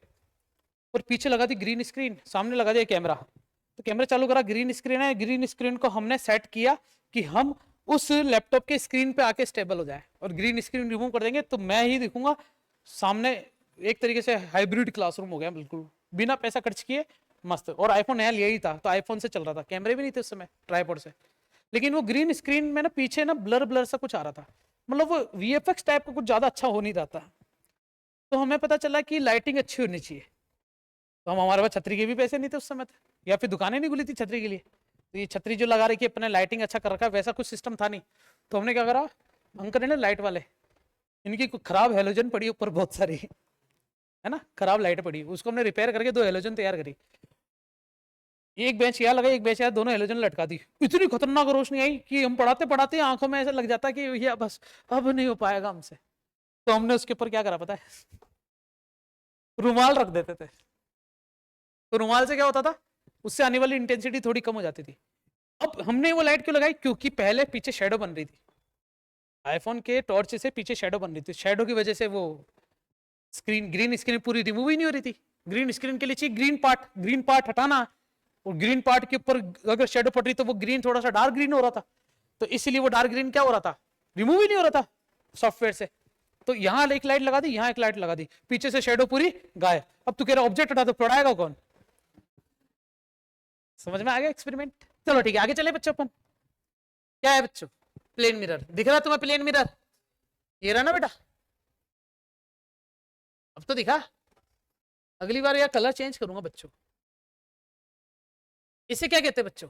और पीछे लगा दी ग्रीन स्क्रीन, सामने लगा दिया कैमरा। तो कैमरा चालू करा, ग्रीन स्क्रीन है, ग्रीन स्क्रीन को हमने सेट किया कि हम उस लैपटॉप के स्क्रीन पे आके स्टेबल हो जाए, और ग्रीन स्क्रीन रिमूव कर देंगे तो मैं ही दिखूंगा सामने। एक तरीके से हाइब्रिड क्लासरूम हो गया बिल्कुल, बिना पैसा खर्च किए, मस्त। और आईफोन एल यही था, तो आईफोन से चल रहा था, कैमरे भी नहीं थे उस समय, ट्राइपॉड से। लेकिन वो ग्रीन स्क्रीन में ना पीछे ना ब्लर ब्लर सा कुछ आ रहा था, मतलब वो वीएफएक्स टाइप का कुछ ज्यादा अच्छा हो नहीं रहा था। तो हमें पता चला कि लाइटिंग अच्छी होनी चाहिए। तो हम, हमारे पास छतरी के भी पैसे नहीं थे उस समय, या फिर दुकानें नहीं खुली थी छतरी के लिए। तो ये छतरी जो लगा रखी है अपने, लाइटिंग अच्छा कर रखा है, वैसा कुछ सिस्टम था नहीं। तो हमने क्या करा, अंकल है ना लाइट वाले, इनकी खराब हेलोजन पड़ी ऊपर बहुत सारी, है ना, खराब लाइट पड़ी, उसको हमने रिपेयर करके 2 हेलोजन तैयार करी। एक बेंच यहाँ लगा, एक बेंच यहाँ, दोनों हेलोजन लटका दी। इतनी खतरनाक रोशनी आई कि हम पढ़ाते पढ़ाते आंखों में ऐसा लग जाता कि ये बस अब नहीं हो पाएगा हमसे। तो हमने उसके ऊपर क्या करा पता है, रुमाल रख देते थे। तो रुमाल से क्या होता था, उससे आने वाली इंटेंसिटी थोड़ी कम हो जाती थी। अब हमने वो लाइट क्यों लगाई, क्योंकि पहले पीछे शेडो बन रही थी, आईफोन के टॉर्च से पीछे शेडो बन रही थी, शेडो की वजह से वो स्क्रीन, ग्रीन स्क्रीन पूरी रिमूव ही नहीं हो रही थी। ग्रीन स्क्रीन के लिए चाहिए ग्रीन पार्ट हटाना, और ग्रीन पार्ट के ऊपर अगर शेडो पड़ रही तो वो ग्रीन थोड़ा सा डार्क ग्रीन हो रहा था, तो इसलिए वो डार्क ग्रीन क्या हो रहा था, रिमूव ही नहीं हो रहा था सॉफ्टवेयर से। तो यहाँ एक लाइट लगा दी, यहाँ एक लाइट लगा दी, पीछे से शेडो पूरी गायब। अब तू कह रहा ऑब्जेक्ट हटा, तो पढ़ाएगा कौन, समझ में आ गया एक्सपेरिमेंट। चलो ठीक है, आगे चले बच्चों अपन। क्या है बच्चों, प्लेन मिरर दिख रहा तुम्हें, प्लेन मिरर ये रहा ना बेटा, अब तो दिखा। अगली बार यार कलर चेंज करूंगा बच्चों। इसे क्या कहते हैं बच्चों,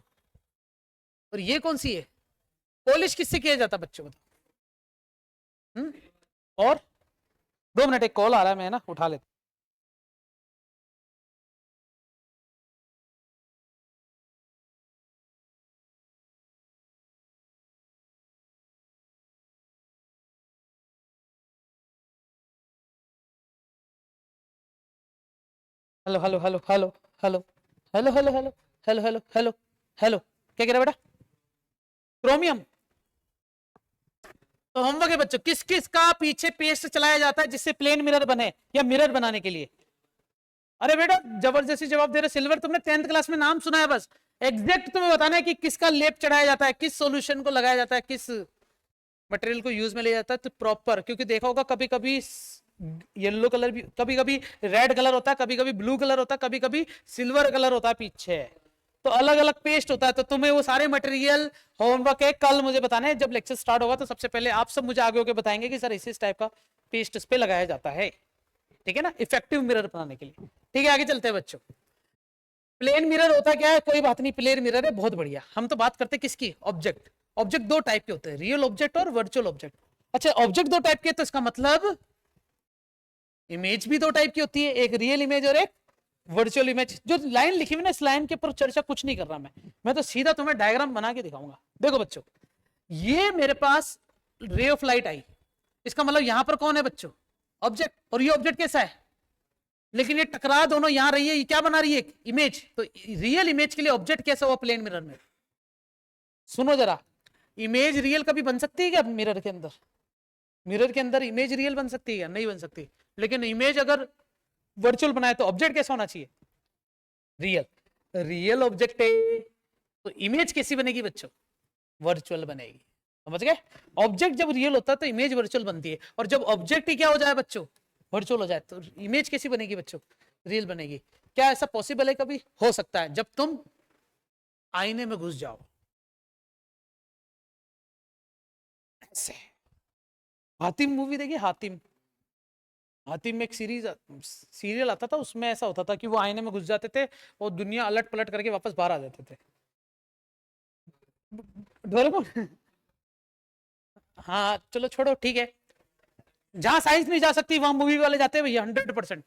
और ये कौन सी है, पॉलिश किससे किया जाता बच्चों बताओ। और 2 मिनट, एक कॉल आ रहा है, मैं ना उठा लेता। Hello hello hello hello hello hello hello hello hello hello hello hello, क्या कह रहा बेटा, क्रोमियम। तो होमवर्क है बच्चों, किस किस का पीछे पेस्ट चलाया जाता है जिससे प्लेन मिरर बने, या मिरर बनाने के लिए। अरे बेटा जबरदस्ती जवाब दे रहे, सिल्वर तुमने 10th क्लास में नाम सुना है, बस एग्जैक्ट तुम्हें बताना है कि किसका लेप चढ़ाया जाता है, किस सॉल्यूशन को लगाया जाता है, किस मटेरियल को यूज में ले जाता है। तो प्रॉपर, क्योंकि देखा होगा कभी कभी येलो कलर भी, कभी कभी रेड कलर होता है, कभी कभी ब्लू कलर होता है, कभी कभी सिल्वर कलर होता है पीछे, तो अलग अलग पेस्ट होता है। तो तुम्हें वो सारे मटेरियल होमवर्क है, कल मुझे बताना है जब लेक्चर स्टार्ट होगा, तो सबसे पहले आप सब मुझे आगे होकर बताएंगे कि सर इस टाइप का पेस्ट इस पे लगाया जाता है, ठीक है ना, इफेक्टिव मिरर बनाने के लिए। ठीक है, आगे चलते हैं बच्चों। प्लेन मिरर होता क्या है, कोई बात नहीं, प्लेन मिरर है, बहुत बढ़िया। हम तो बात करते किसकी, ऑब्जेक्ट। ऑब्जेक्ट 2 टाइप के होते हैं, रियल ऑब्जेक्ट और वर्चुअल ऑब्जेक्ट। अच्छा, ऑब्जेक्ट 2 टाइप के, तो इसका मतलब इमेज भी 2 टाइप की होती है, एक रियल इमेज और एक वर्चुअल इमेज। जो लाइन लिखी हुई ना, इस लाइन के ऊपर चर्चा कुछ नहीं कर रहा मैं तो सीधा तुम्हें डायग्राम बना के दिखाऊंगा। देखो बच्चों, ये मेरे पास रे ऑफ लाइट आई, इसका मतलब यहां पर कौन है बच्चों? ऑब्जेक्ट, और ये ऑब्जेक्ट कैसा है? लेकिन ये टकरा दोनों यहां रही है, ये क्या बना रही है? इमेज। तो रियल इमेज के लिए ऑब्जेक्ट कैसा हुआ प्लेन मिरर में? सुनो जरा, इमेज रियल कभी बन सकती है क्या मिरर के अंदर? मिरर के अंदर इमेज रियल बन सकती है क्या? नहीं बन सकती। लेकिन इमेज अगर वर्चुअल बनाए तो ऑब्जेक्ट कैसा होना चाहिए? रियल। रियल ऑब्जेक्ट है तो इमेज कैसी बनेगी बच्चों? वर्चुअल बनेगी। समझ गए? ऑब्जेक्ट जब रियल होता है तो इमेज वर्चुअल बनती है, और जब ऑब्जेक्ट ही क्या हो जाए बच्चों? वर्चुअल हो जाए, तो इमेज कैसी बनेगी बच्चों? रियल बनेगी। क्या ऐसा पॉसिबल है? कभी हो सकता है, जब तुम आईने में घुस जाओ ऐसे। हातिम मूवी देखिए, हातिम। हातिम में एक सीरियल आता था, उसमें ऐसा होता था कि वो आईने में घुस जाते थे और दुनिया अलट पलट करके वापस बाहर आ जाते थे। डोरेमोन। हाँ चलो छोड़ो, ठीक है। जहां साइंस नहीं जा सकती वहां मूवी वाले जाते हैं भैया, 100%।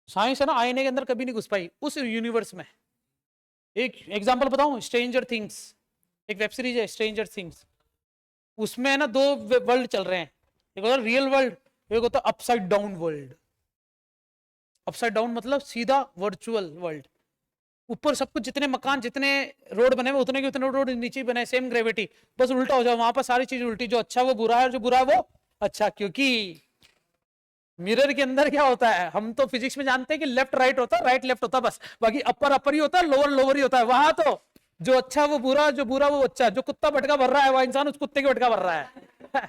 साइंस है ना, आईने के अंदर कभी नहीं घुस पाई उस यूनिवर्स में। एक एग्जांपल बताऊं, स्ट्रेंजर थिंग्स, एक वेब सीरीज है स्ट्रेंजर थिंग्स। उसमें है ना दो वर्ल्ड चल रहे हैं, एक होता है रियल वर्ल्ड, एक होता है upside down world. Upside down मतलब सीधा वर्चुअल वर्ल्ड। ऊपर सब कुछ, जितने मकान, जितने रोड बने हुए उतने के उतने रोड नीचे बने, सेम ग्रेविटी, बस उल्टा हो जाओ, वहां पर सारी चीज उल्टी, जो अच्छा वो बुरा है, जो बुरा है वो अच्छा। क्योंकि मिरर के अंदर क्या होता है, हम तो फिजिक्स में जानते हैं कि लेफ्ट राइट होता है, राइट लेफ्ट होता है, बस। बाकी अपर अपर ही होता है, लोअर लोअर ही होता है। वहां तो जो अच्छा वो बुरा, जो बुरा वो अच्छा, जो कुत्ता भटका भर रहा है वह इंसान उस कुत्ते के भटका भर रहा है।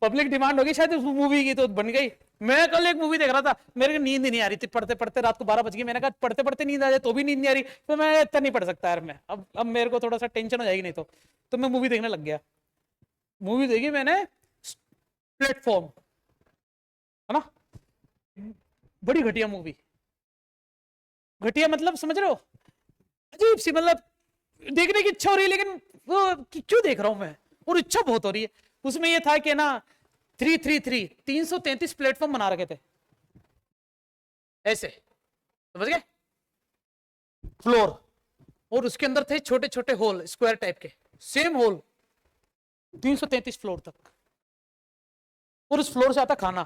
पब्लिक डिमांड होगी शायद उस मूवी की, तो बन गई। मैं कल एक मूवी देख रहा था, मेरे को नींद ही नहीं आ रही थी, पढ़ते पढ़ते रात को 12 बज गई। मैंने कहा पढ़ते पढ़ते नींद आ जाए तो भी नींद नहीं आ रही, तो मैं इतना नहीं पढ़ सकता यार मैं, अब मेरे को थोड़ा सा टेंशन हो जाएगी नहीं तो मैं मूवी देखने लग गया। मूवी देखी मैंने, प्लेटफॉर्म, है ना, बड़ी घटिया मूवी। घटिया मतलब समझ रहे हो, अजीब सी, मतलब देखने की इच्छा हो रही है लेकिन वो क्यों देख रहा हूं मैं, और इच्छा बहुत हो रही है। उसमें ये था कि ना 333 प्लेटफॉर्म बना रखे थे ऐसे, समझ गए, फ्लोर, और उसके अंदर थे छोटे छोटे होल, स्क्वायर टाइप के, सेम होल 333 फ्लोर तक, और उस फ्लोर से आता खाना।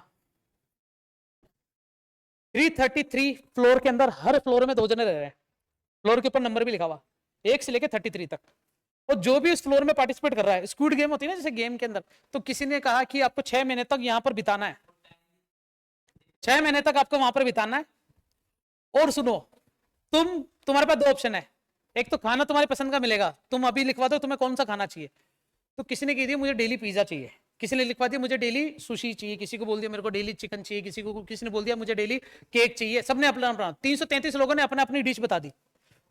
333 फ्लोर के अंदर, हर फ्लोर में 2 जने रह रहे हैं, फ्लोर के ऊपर नंबर भी लिखा हुआ 1 से लेकर 33 तक। और जो भी उस फ्लोर में पार्टिसिपेट कर रहा है, स्क्विड गेम होती है ना जैसे गेम के अंदर, तो किसी ने कहा कि आपको 6 महीने तक यहां पर बिताना है, 6 महीने तक आपको वहां पर बिताना है। और सुनो, तुम्हारे पास 2 ऑप्शन है, एक तो खाना तुम्हारी पसंद का मिलेगा, तुम अभी लिखवा दो तुम्हें कौन सा खाना चाहिए। तो किसी ने कह दिया मुझे डेली पिज्जा चाहिए, किसी ने लिखवा दिया मुझे डेली सुशी चाहिए, किसी को बोल दिया मेरे को डेली चिकन चाहिए, किसी ने बोल दिया मुझे डेली केक चाहिए। सबने अपना अपना, 333 लोगों ने अपना अपनी डिश बता दी।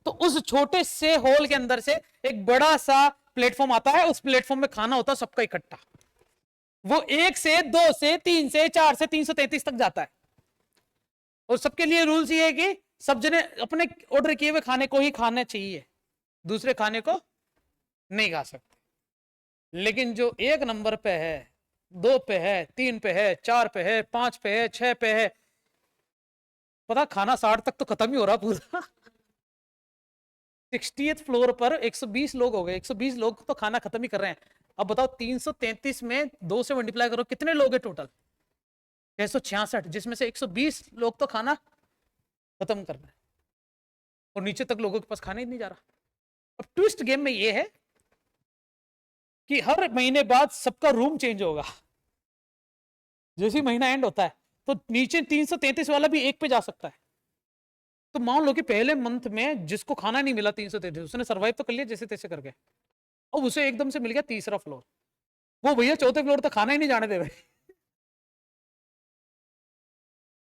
तो उस छोटे से हॉल के अंदर से एक बड़ा सा प्लेटफॉर्म आता है, उस प्लेटफॉर्म में खाना होता है सबका इकट्ठा। वो 1 से 2 से 3 से 4 से 333 तक जाता है, और सबके लिए रूल्स ये है कि सब जने अपने ऑर्डर किए हुए खाने को ही खाना चाहिए, दूसरे खाने को नहीं खा सकते। लेकिन जो 1 नंबर पे है, 2 पे है, 3 पे है, 4 पे है, 5 पे है, 6 पे है, पता खाना 60 तक तो खत्म ही हो रहा पूरा। 60th फ्लोर पर 120 लोग हो गए, 120 लोग तो खाना खत्म ही कर रहे हैं। अब बताओ 333 में 2 से मल्टीप्लाई करो, कितने लोग हैं टोटल? 666, जिसमें से 120 लोग तो खाना खत्म कर रहे हैं, और नीचे तक लोगों के पास खाना ही नहीं जा रहा। अब ट्विस्ट गेम में ये है कि हर महीने बाद सबका रूम चेंज होगा। जैसे महीना एंड होता है तो नीचे 333 वाला भी 1 पे जा सकता है। तो मान लो कि पहले मंथ में जिसको खाना नहीं मिला 333, उसने सर्वाइव तो कर लिया जैसे तैसे करके, और उसे एकदम से मिल गया तीसरा फ्लोर, वो भैया चौथे फ्लोर तक खाना ही नहीं जाने दे रहे।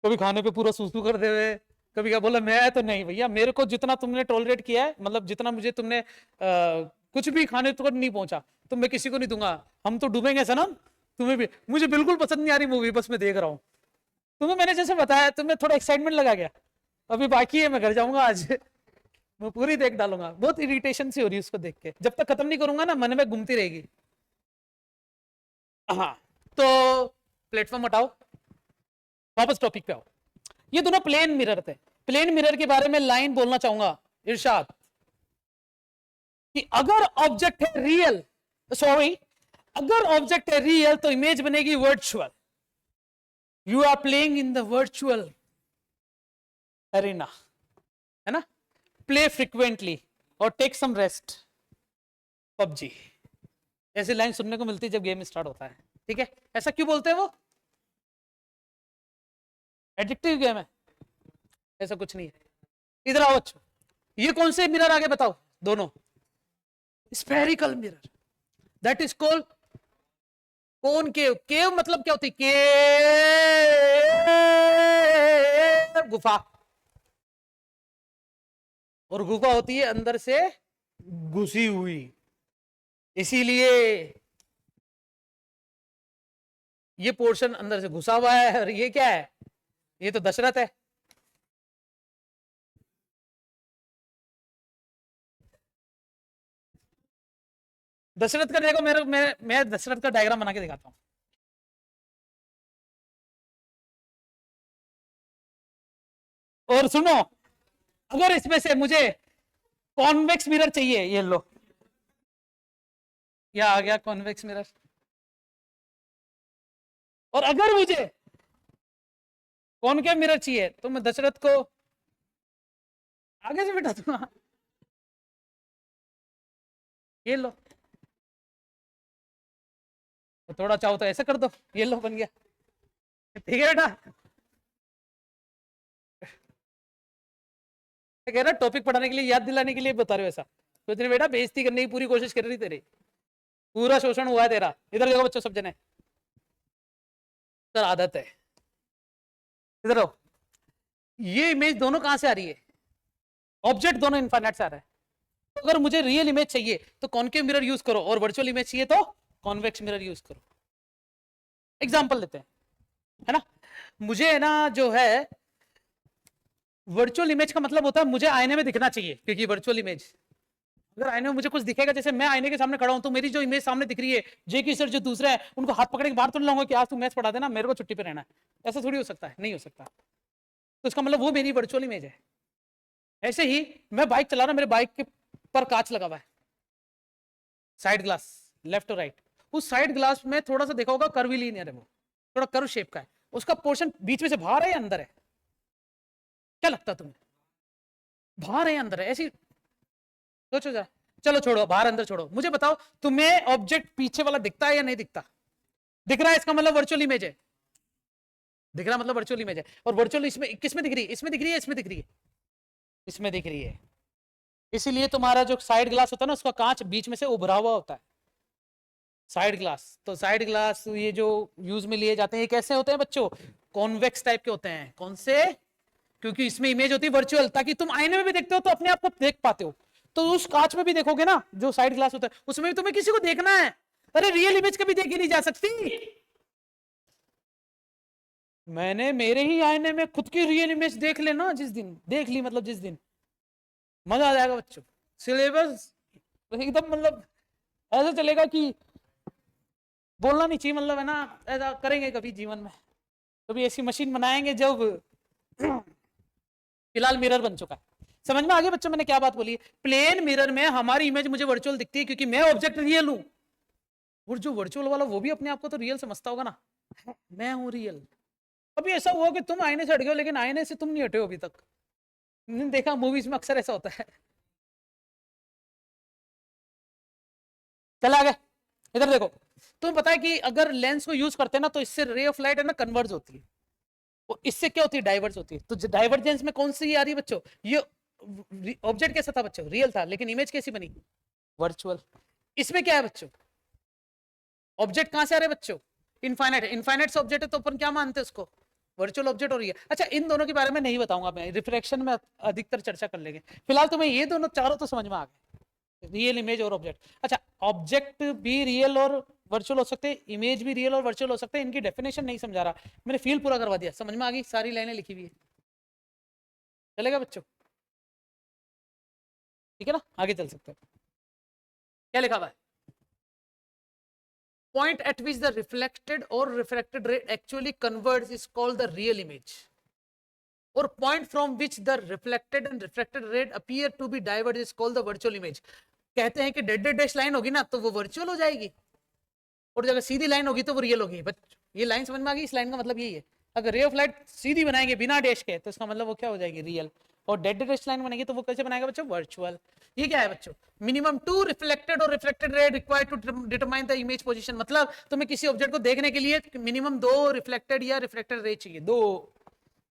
कभी खाने पे पूरा सूसू कर दे रहे, कभी क्या बोला, मैं तो नहीं भैया, मेरे को जितना तुमने टॉलरेट किया है, मतलब जितना मुझे तुमने कुछ भी खाने तो नहीं पहुंचा, तो मैं किसी को नहीं दूंगा, हम तो डूबेंगे सनम, तुम्हें भी। मुझे बिल्कुल पसंद नहीं आ रही मूवी, बस मैं देख रहा हूँ। तुम्हें मैंने जैसे बताया, तुम्हें थोड़ा एक्साइटमेंट लगा गया, अभी बाकी है, मैं घर जाऊंगा आज। मैं पूरी देख डालूंगा, बहुत इरिटेशन सी हो रही है उसको देख के, जब तक खत्म नहीं करूंगा ना मन में घूमती रहेगी। हाँ, तो प्लेटफॉर्म हटाओ, वापस टॉपिक पे आओ। ये दोनों प्लेन मिरर थे। प्लेन मिरर के बारे में लाइन बोलना चाहूंगा, इरशाद, कि अगर ऑब्जेक्ट है रियल, सॉरी, अगर ऑब्जेक्ट है रियल तो इमेज बनेगी virtual. You are playing in the virtual arena, है ना। प्ले फ्रिक्वेंटली और टेक सम रेस्ट, पबजी। ऐसी लाइन सुनने को मिलती है जब गेम स्टार्ट होता है, ठीक है। ऐसा क्यों बोलते हैं वो? एडिक्टिव गेम है, ऐसा कुछ नहीं है। इधर आओ बच्चों, ये कौन से मिरर आगे बताओ? दोनों spherical mirror, that is called कौन केव। केव मतलब क्या होती है? केव गुफा, और गुफा होती है अंदर से घुसी हुई, इसीलिए ये पोर्शन अंदर से घुसा हुआ है। और ये क्या है? ये तो दशरथ है। दशरथ का देखो, मेरे मैं दशरथ का डायग्राम बना के दिखाता हूं। और सुनो, अगर इसमें से मुझे कॉन्वेक्स मिरर चाहिए, ये लो, क्या आ गया कॉन्वेक्स मिरर। और अगर मुझे कॉनकेव मिरर चाहिए तो मैं दशरथ को आगे से बिठा दूंगा, ये लो। तो थोड़ा चाहो तो ऐसे कर दो, ये लो बन गया, ठीक है बेटा। कह रहा टॉपिक पढ़ाने के लिए, याद दिलाने के लिए बता रहे हो ऐसा। तो तेरे बेटा बेइज्जती करने की पूरी कोशिश कर रही तेरी, पूरा शोषण हुआ है तेरा। इधर देखो बच्चों, सब जने, सर आदत है, इधर आओ। ये इमेज दोनों कहां से आ रही है? ऑब्जेक्ट दोनों इनफाइनाइट से आ रहा है। तो अगर मुझे रियल इमेज चाहिए तो कॉनकेव मिरर यूज करो, और वर्चुअल इमेज चाहिए तो कॉन्वेक्स मिरर यूज करो। एग्जांपल लेते हैं, है ना। मुझे है ना जो है वर्चुअल इमेज का मतलब होता है मुझे आईने में दिखना चाहिए, क्योंकि वर्चुअल इमेज, अगर आईने में मुझे कुछ दिखेगा, जैसे मैं आईने के सामने खड़ा हूं तो मेरी जो इमेज सामने दिख रही है, जे की सर जो दूसरा है, उनको हाथ पकड़ के बाहर तो नहीं लाऊंगा कि आज तू मैथ्स पढ़ा देना, मेरे को छुट्टी पे रहना है। ऐसा थोड़ी हो सकता है, नहीं हो सकता। तो इसका मतलब वो मेरी वर्चुअल इमेज है। ऐसे ही मैं बाइक चला रहा, मेरे बाइक के पर कांच लगा हुआ है, साइड ग्लास, लेफ्ट और राइट। उस साइड ग्लास में थोड़ा सा देखा होगा कर्वीलिनियर है, वो थोड़ा कर्व शेप का है। उसका पोर्शन बीच में से बाहर है या अंदर है? क्या लगता है तुम्हें? बाहर है या अंदर है? ऐसी सोचो जरा। चलो छोड़ो, बाहर अंदर छोड़ो, मुझे बताओ तुम्हें ऑब्जेक्ट पीछे वाला दिखता है या नहीं दिखता? दिख रहा है, इसका मतलब वर्चुअल इमेज है। दिख रहा मतलब वर्चुअल इमेज है। और वर्चुअल इसमें किसमें दिख रही है? इसमें दिख रही है, इसमें दिख रही है, इसमें दिख रही है। इसीलिए तुम्हारा जो साइड ग्लास होता है ना, उसका कांच बीच में से उभरा हुआ होता है, साइड ग्लास। तो साइड ग्लास ये जो यूज में लिए जाते हैं, ये कैसे होते हैं बच्चों? कॉन्वेक्स टाइप के होते हैं। कौन से? क्योंकि इसमें इमेज होती है वर्चुअल, ताकि तुम आईने में भी देखते हो तो अपने आप को देख पाते हो। तो उस कांच में भी देखोगे ना, जो साइड ग्लास होता है, उसमें भी तुम्हें किसी को देखना है। अरे रियल इमेज कभी देखी नहीं जा सकती। मैंने मेरे ही आईने में खुद की रियल इमेज देख लेना, जिस दिन देख ली, मतलब जिस दिन, मजा आ जाएगा बच्चों। सिलेबस एकदम मतलब ऐसा चलेगा कि बोलना नहीं चाहिए, मतलब है ना। ऐसा करेंगे कभी जीवन में, कभी ऐसी मशीन बनाएंगे जब फिलहाल मिरर बन चुका है। समझ में आ गया बच्चों मैंने क्या बात बोली? प्लेन मिरर में हमारी इमेज मुझे वर्चुअल दिखती है, क्योंकि मैं ऑब्जेक्ट रियल हूं। और जो वर्चुअल वाला वो भी अपने आप को तो रियल समझता होगा ना, मैं हूं रियल। अभी ऐसा हुआ कि तुम आईने से हट गए, लेकिन आईने से तुम नहीं हटे हो अभी तक। देखा मूवीज में अक्सर ऐसा होता है। चला गया, इधर देखो। तुम्हें पता है कि अगर लेंस को यूज करते हैं ना, तो इससे रे ऑफ लाइट है ना कन्वर्ज होती है, और इससे क्या होती है? डाइवर्ज होती है। तो डाइवर्जेंस में कौन सी आ रही है बच्चों? ये ऑब्जेक्ट कैसा था बच्चों? रियल था, लेकिन इमेज कैसी बनी? वर्चुअल। इसमें क्या है बच्चों? ऑब्जेक्ट कहां से आ रहे हैं बच्चों? इनफाइनाइट है। इनफाइनाइट से ऑब्जेक्ट है तो अपन क्या मानते हैं उसको? वर्चुअल ऑब्जेक्ट हो रही है। अच्छा, इन दोनों के बारे में नहीं बताऊंगा मैं, रिफ्रैक्शन में अधिकतर चर्चा कर लेंगे। फिलहाल तुम्हें ये दोनों चारों तो समझ में आ गए, रियल इमेज और ऑब्जेक्ट। अच्छा, ऑब्जेक्ट भी रियल और वर्चुअल हो सकते हैं, इमेज भी रियल और वर्चुअल हो सकते हैं। इनकी डेफिनेशन नहीं समझा रहा, मैंने फील पूरा करवा दिया, समझ में आ गई, सारी लाइनें लिखी हुई है। चलेगा बच्चों? ठीक है ना, आगे चल सकते हैं। क्या लिखा हुआ है? Point at which the reflected or refracted ray actually converges is called the real image. Or point from which the reflected and refracted ray appear to be diverged is called the virtual image. कहते हैं कि dead dash line होगी ना तो वो virtual हो जाएगी, और अगर सीधी लाइन होगी तो वो रियल होगी। बट ये लाइन समझ में आ गई? इस लाइन का मतलब यही है, अगर रे ऑफ लाइट सीधी बनाएंगे बिना डैश के तो इसका मतलब वो क्या हो जाएगी? रियल। और डेड डैश लाइन बनेगी तो वो कैसे बनाएगा बच्चों? वर्चुअल। ये क्या है बच्चों? मिनिमम 2 रिफ्लेक्टेड और reflected ray required to determine the image position. मतलब तुम्हें किसी ऑब्जेक्ट को देखने के लिए मिनिमम 2 रिफ्लेक्टेड या रिफ्लेक्टेड रे चाहिए। दो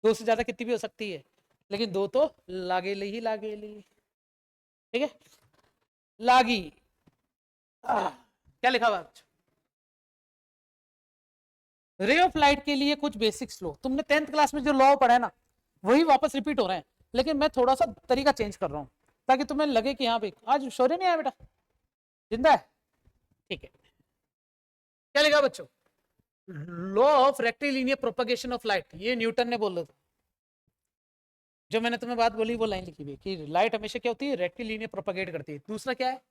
से ज्यादा कितनी भी हो सकती है, लेकिन 2 तो लागेली ही लागेली। ठीक है, लागी। क्या लिखा हुआ? रे ऑफ लाइट के लिए कुछ बेसिक्स लो। तुमने 10th क्लास में जो लॉ पढ़ा है ना वही वापस रिपीट हो रहे हैं, लेकिन मैं थोड़ा सा तरीका चेंज कर रहा हूं ताकि तुम्हें लगे कि हाँ भाई आज शौर्य नहीं आया बेटा, जिंदा है। ठीक है, क्या लिखा बच्चों? Law of rectilinear propagation of light, ये न्यूटन ने बोला था। जो मैंने तुम्हें बात बोली वो लाइन लिखी हुई कि लाइट हमेशा क्या होती है? रेक्टिलिनियर प्रोपगेट करती है। दूसरा क्या है?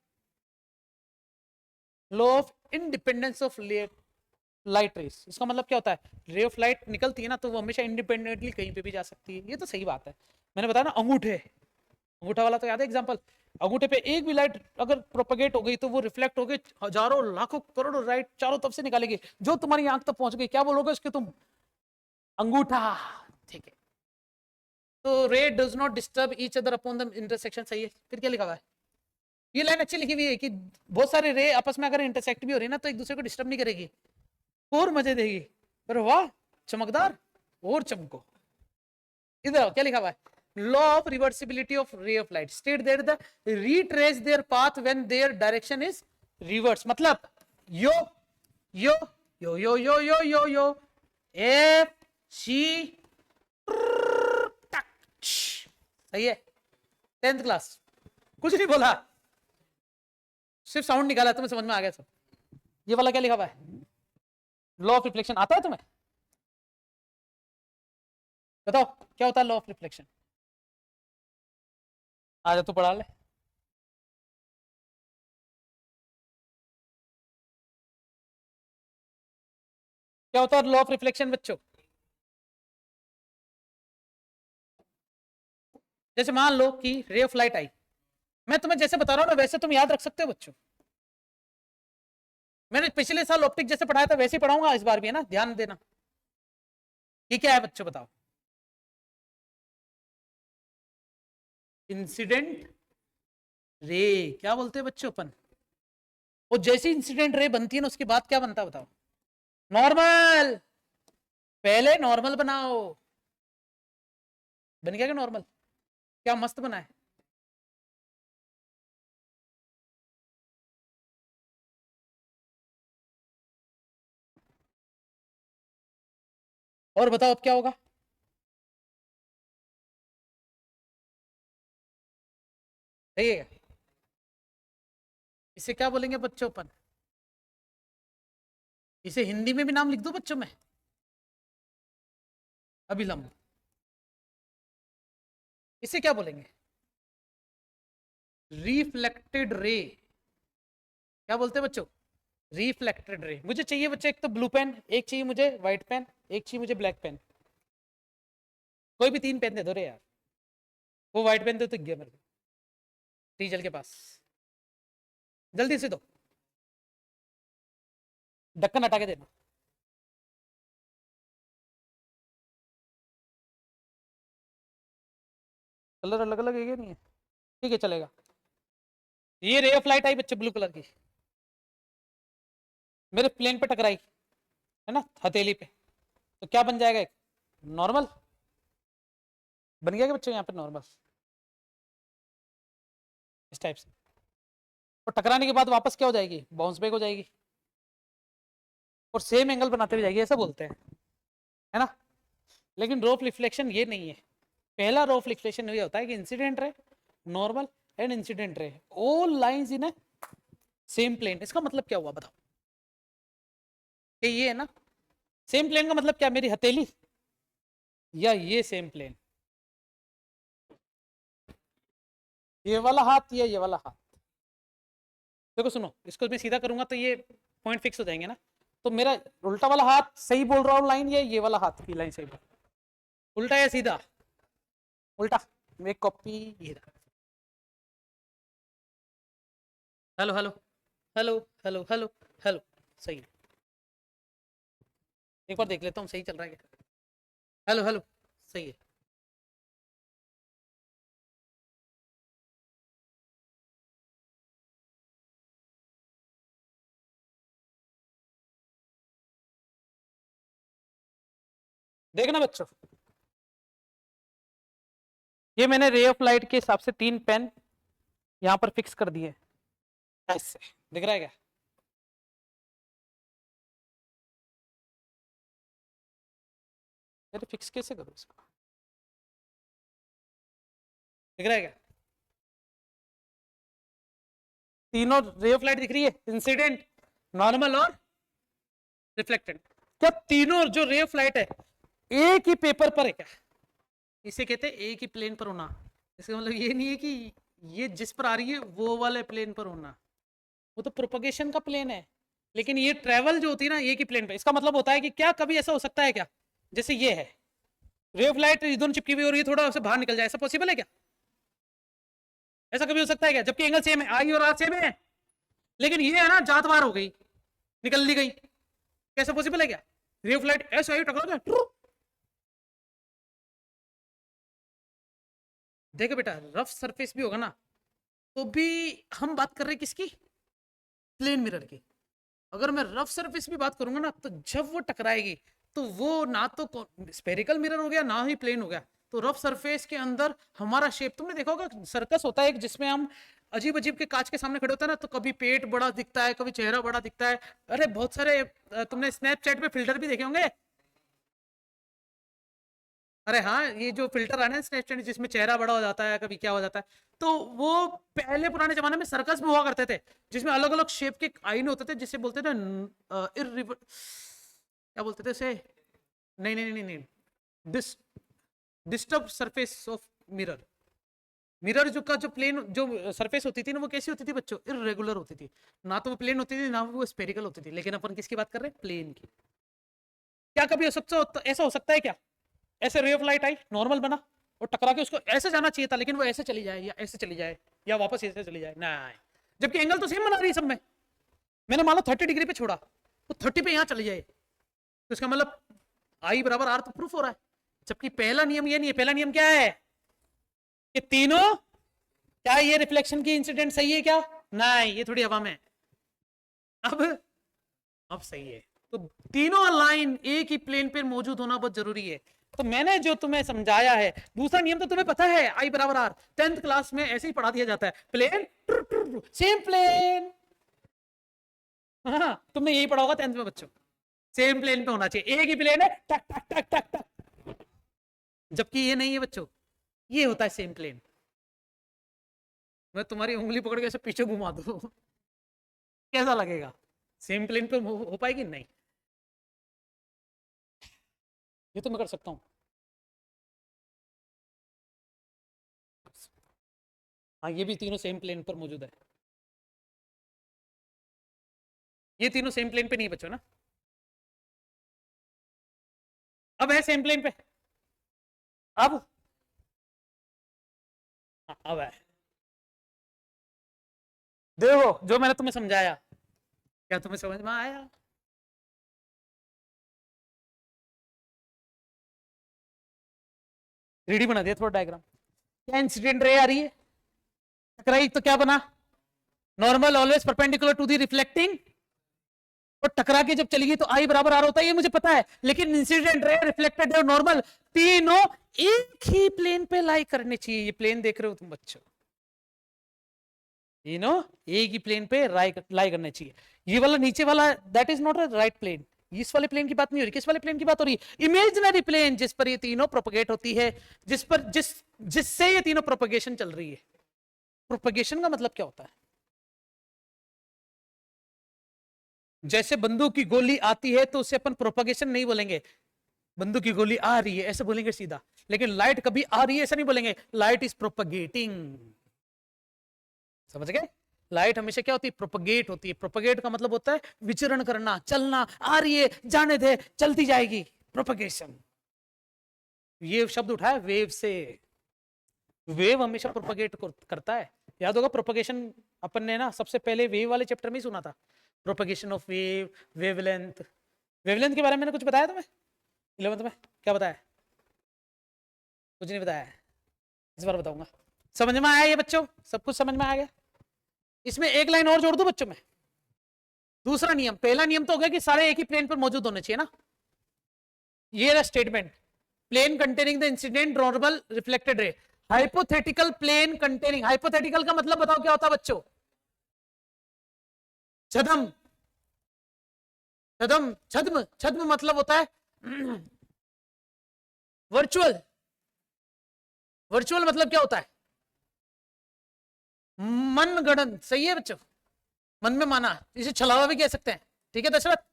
Law of independence of light rays. इसका मतलब क्या होता है? रे ऑफ लाइट निकलती है ना तो वो हमेशा इंडिपेंडेंटली कहीं पे भी जा सकती है। ये तो सही बात है। मैंने बताया ना अंगूठा वाला तो याद है एग्जांपल? अंगूठे पे एक भी लाइट अगर प्रोपगेट हो गई तो वो रिफ्लेक्ट हो गई हजारों लाखों करोड़ों लाइट चारों तरफ से निकालेगी, जो तुम्हारी आंख तक पहुंच गई। क्या बोलोगे उसके तुम? अंगूठा। ठीक है, तो रे does not disturb each other upon the intersection. सही है। फिर क्या लिखा हुआ है? ये लाइन अच्छी लिखी हुई है कि बहुत सारे रे आपस में अगर इंटरसेक्ट भी हो रही है ना तो एक दूसरे को डिस्टर्ब नहीं करेगी और मजे देगी। पर वाह, चमकदार और चमको। इधर क्या लिखा हुआ है? Law of reversibility of ray of light state that the retrace there path when their direction is reverse. मतलब यो यो यो यो यो यो यो यो एफ सी। सही है। 10th क्लास कुछ नहीं बोला, सिर्फ साउंड निकाला, तुम्हें समझ में आ गया सब। ये वाला क्या लिखा हुआ है? लॉ ऑफ रिफ्लेक्शन आता है तुम्हें? बताओ क्या होता है लॉ ऑफ रिफ्लेक्शन? आ जा तू पढ़ा ले। क्या होता है लॉ ऑफ रिफ्लेक्शन बच्चों? जैसे मान लो कि रे ऑफ लाइट आई, मैं तुम्हें जैसे बता रहा हूं ना वैसे तुम याद रख सकते हो बच्चों। मैंने पिछले साल ऑप्टिक जैसे पढ़ाया था वैसे ही पढ़ाऊंगा इस बार भी, है ना? ध्यान देना। ये क्या है बच्चों बताओ? Incident ray. क्या बोलते हैं बच्चों अपन? और जैसी इंसिडेंट रे बनती है ना उसके बाद क्या बनता है बताओ? नॉर्मल। पहले नॉर्मल बनाओ। बन गया क्या नॉर्मल? क्या मस्त बना है। और बताओ अब क्या होगा? सही है। इसे क्या बोलेंगे बच्चों अपन? इसे हिंदी में भी नाम लिख दो बच्चों में, अभिलंब। इसे क्या बोलेंगे? Reflected ray. क्या बोलते हैं बच्चों? Reflected ray. मुझे चाहिए बच्चे एक तो ब्लू पेन, एक चाहिए मुझे व्हाइट पेन, एक चाहिए मुझे ब्लैक पेन। कोई भी 3 पेन दे दो रे यार। वो व्हाइट पेन दे तो गया मेरे को टीचर के पास। जल्दी से दो, ढक्कन हटा के देना। कलर अलग अलग है क्या? नहीं है? ठीक है चलेगा। ये रे ऑफ लाइट आई बच्चे ब्लू कलर की, मेरे प्लेन पे टकराई, है ना, हथेली पे। तो क्या बन जाएगा? एक नॉर्मल बन गया क्या बच्चों? यहाँ पे नॉर्मल इस टाइप से। और टकराने के बाद वापस क्या हो जाएगी? बाउंस बैक हो जाएगी और सेम एंगल बनाते हुए जाएगी, ऐसा बोलते हैं, है ना? लेकिन रो ऑफ रिफ्लेक्शन ये नहीं है। पहला रो ऑफ रिफ्लेक्शन ये होता है कि incident ray, normal and incident ray all lines in a same plane. इसका मतलब क्या हुआ बताओ? कि ये है ना सेम प्लेन का मतलब क्या? मेरी हथेली या ये सेम प्लेन? ये वाला हाथ या ये वाला हाथ? देखो सुनो, इसको मैं सीधा करूंगा तो ये पॉइंट फिक्स हो जाएंगे ना। तो मेरा उल्टा वाला हाथ सही बोल रहा हूँ लाइन, या ये वाला हाथ की लाइन सही बोल? उल्टा या सीधा? उल्टा। एक कॉपी ये hello hello hello hello hello hello, सही है। एक बार देख लेता हूँ सही चल रहा है क्या। हेलो हेलो, सही है। देखना बच्चों, ये मैंने रे ऑफ लाइट के हिसाब से 3 पेन यहां पर फिक्स कर दिए ऐसे, दिख रहा है क्या। अरे फिक्स कैसे करूँ इसको, दिख रहा है क्या। तीनों रे ऑफ लाइट दिख रही है, इंसिडेंट, नॉर्मल और रिफ्लेक्टेड। क्या तीनों जो रे ऑफ लाइट है एक ही पेपर पर है क्या, इसे कहते हैं एक ही प्लेन पर होना। इसका मतलब ये नहीं है कि ये जिस पर आ रही है वो वाले प्लेन पर होना, वो तो प्रोपगेशन का प्लेन है। लेकिन ये ट्रेवल जो होती है ना एक ही प्लेन पे, इसका मतलब होता है कि क्या कभी ऐसा हो सकता है क्या, जैसे ये है रे ऑफ लाइट दोनों चिपकी हुई और ये थोड़ा उससे बाहर निकल जाए, ऐसा पॉसिबल है क्या। ऐसा कभी हो सकता है क्या, जबकि एंगल सेम है, आई और आर सेम है, लेकिन ये है ना जात बार हो गई, निकल ली गई, कैसा पॉसिबल है क्या। रे ऑफ लाइट ऐसा ही टकरा गया। देखो बेटा, रफ सरफेस भी होगा ना तो भी हम बात कर रहे हैं किसकी, प्लेन मिरर की। अगर मैं रफ सरफेस भी बात करूंगा ना तो जब वो टकराएगी तो वो ना तो स्पेरिकल मिरर हो गया ना ही प्लेन हो गया। तो रफ सरफेस के अंदर हमारा शेप, तुमने देखा होगा सर्कस होता है एक, जिसमें हम अजीब अजीब के कांच के सामने खड़े होते हैं ना, तो कभी पेट बड़ा दिखता है, कभी चेहरा बड़ा दिखता है। अरे बहुत सारे तुमने स्नैपचैट पे फिल्टर भी देखे होंगे। अरे हाँ, ये जो फिल्टर आने स्नैपचैट जिसमें चेहरा बड़ा हो जाता है, कभी क्या हो जाता है, तो वो पहले पुराने जमाने में सर्कस में हुआ करते थे, जिसमें अलग अलग शेप के आईने होते थे, जिसे बोलते थे क्या बोलते थे उसे, नहीं नहीं नहीं नहीं, dis disturb surface of mirror. Mirror जो का जो प्लेन जो सरफेस होती थी ना वो कैसी होती थी बच्चों, इरेगुलर होती थी। ना तो वो प्लेन होती थी ना वो स्पेरिकल होती थी, लेकिन अपन किसकी बात कर रहे हैं, प्लेन की। क्या कभी हो सकता, ऐसा हो सकता है क्या, ऐसे ray of light I, normal बना और टकरा के उसको ऐसे जाना चाहिए था, लेकिन वो ऐसे चली जाए या ऐसे चली जाए या वापस ऐसे चली जाए, नहीं, जबकि एंगल तो सेम बना रही है सब में। मैंने मान लो 30 डिग्री पे छोड़ा तो 30 पे यहां चली जाए, तो इसका मतलब आई बराबर आर तो प्रूफ हो रहा है। जबकि पहला नियम ये नहीं है, पहला नियम क्या है कि तीनों, क्या ये रिफ्लेक्शन की इंसिडेंट सही है क्या, नहीं ये थोड़ी हवा में। अब अब सही है, तो तीनों लाइन एक ही प्लेन पे मौजूद होना बहुत जरूरी है। तो मैंने जो तुम्हें समझाया है, दूसरा नियम तो तुम्हें पता है, आई बराबर आर 10th क्लास में ऐसे ही पढ़ा दिया जाता है, प्लेन सेम प्लेन। हाँ तुमने यही पढ़ा होगा 10th में बच्चों, सेम प्लेन पे होना चाहिए, एक ही प्लेन है, टक टक टक टक टक। जबकि ये नहीं है बच्चों, ये होता है सेम प्लेन। मैं तुम्हारी उंगली पकड़ के ऐसे पीछे घुमा दूं कैसा लगेगा, सेम प्लेन पे हो पाएगी नहीं। ये तो मैं कर सकता हूँ। हाँ ये भी तीनों सेम प्लेन पर मौजूद है, ये तीनों सेम प्लेन पे नहीं बच्चों ना। अब है सेम प्लेन पे, अब हाँ, अब है। देखो जो मैंने तुम्हें समझाया, क्या तुम्हें समझ में आया। रेडी बना दिया थोड़ा डायग्राम। क्या इंसिडेंट रे आ रही है, टकराई तो क्या बना, normal always perpendicular to the reflecting, और टकरा के जब चली गई तो आई बराबर आर होता है, ये मुझे पता है। लेकिन incident ray, reflected ray, normal, तीनों एक ही प्लेन पे लाई करने चाहिए। ये प्लेन देख रहे हो तुम बच्चों, तीनों एक ही प्लेन पे लाई करने चाहिए। ये वाला नीचे वाला that is not a right plane, इस वाले प्लेन की बात नहीं हो रही, किस वाले प्लेन की बात हो रही है, इमेजिनरी प्लेन जिस पर ये तीनों प्रोपगेट होती है, जिससे ये तीनों प्रोपगेशन चल रही है। प्रोपगेशन का मतलब क्या होता है, जैसे बंदूक की गोली आती है तो उसे अपन प्रोपगेशन नहीं बोलेंगे, बंदूक की गोली आ रही है ऐसे बोलेंगे सीधा। लेकिन लाइट कभी आ रही है ऐसा नहीं बोलेंगे, लाइट इज प्रोपगेटिंग। समझ गए, लाइट हमेशा क्या होती है, प्रोपगेट होती है। प्रोपगेट का मतलब होता है विचरण करना, चलना, आ रही है जाने दे चलती जाएगी, प्रोपगेशन। ये शब्द उठाया वेव से, वेव हमेशा प्रोपगेट करता है, याद होगा प्रोपगेशन अपन ने ना सबसे पहले वेव वाले चैप्टर में ही सुना था, propagation of wave, wavelength. Wavelength के बारे में मैंने कुछ बताया तुम्हें 11th में? क्या बताया? कुछ नहीं बताया, इस बार बताऊंगा। समझ में आया ये बच्चों? सब कुछ समझ में आ गया? इसमें एक लाइन और जोड़ दूं बच्चों में। दूसरा नियम, पहला नियम तो हो गया कि सारे एक ही प्लेन पर मौजूद होने चाहिए ना। ये रहा statement, plane containing the incident normal reflected ray. Hypothetical plane containing, hypothetical का मतलब बताओ क्या होता है बच्चों? छद्म, छद्म, छद्म, छद्म मतलब होता है वर्चुअल। वर्चुअल मतलब क्या होता है? मन गणन। सही है बच्चों, मन में माना, इसे छलावा भी कह सकते हैं। ठीक है दशरथ?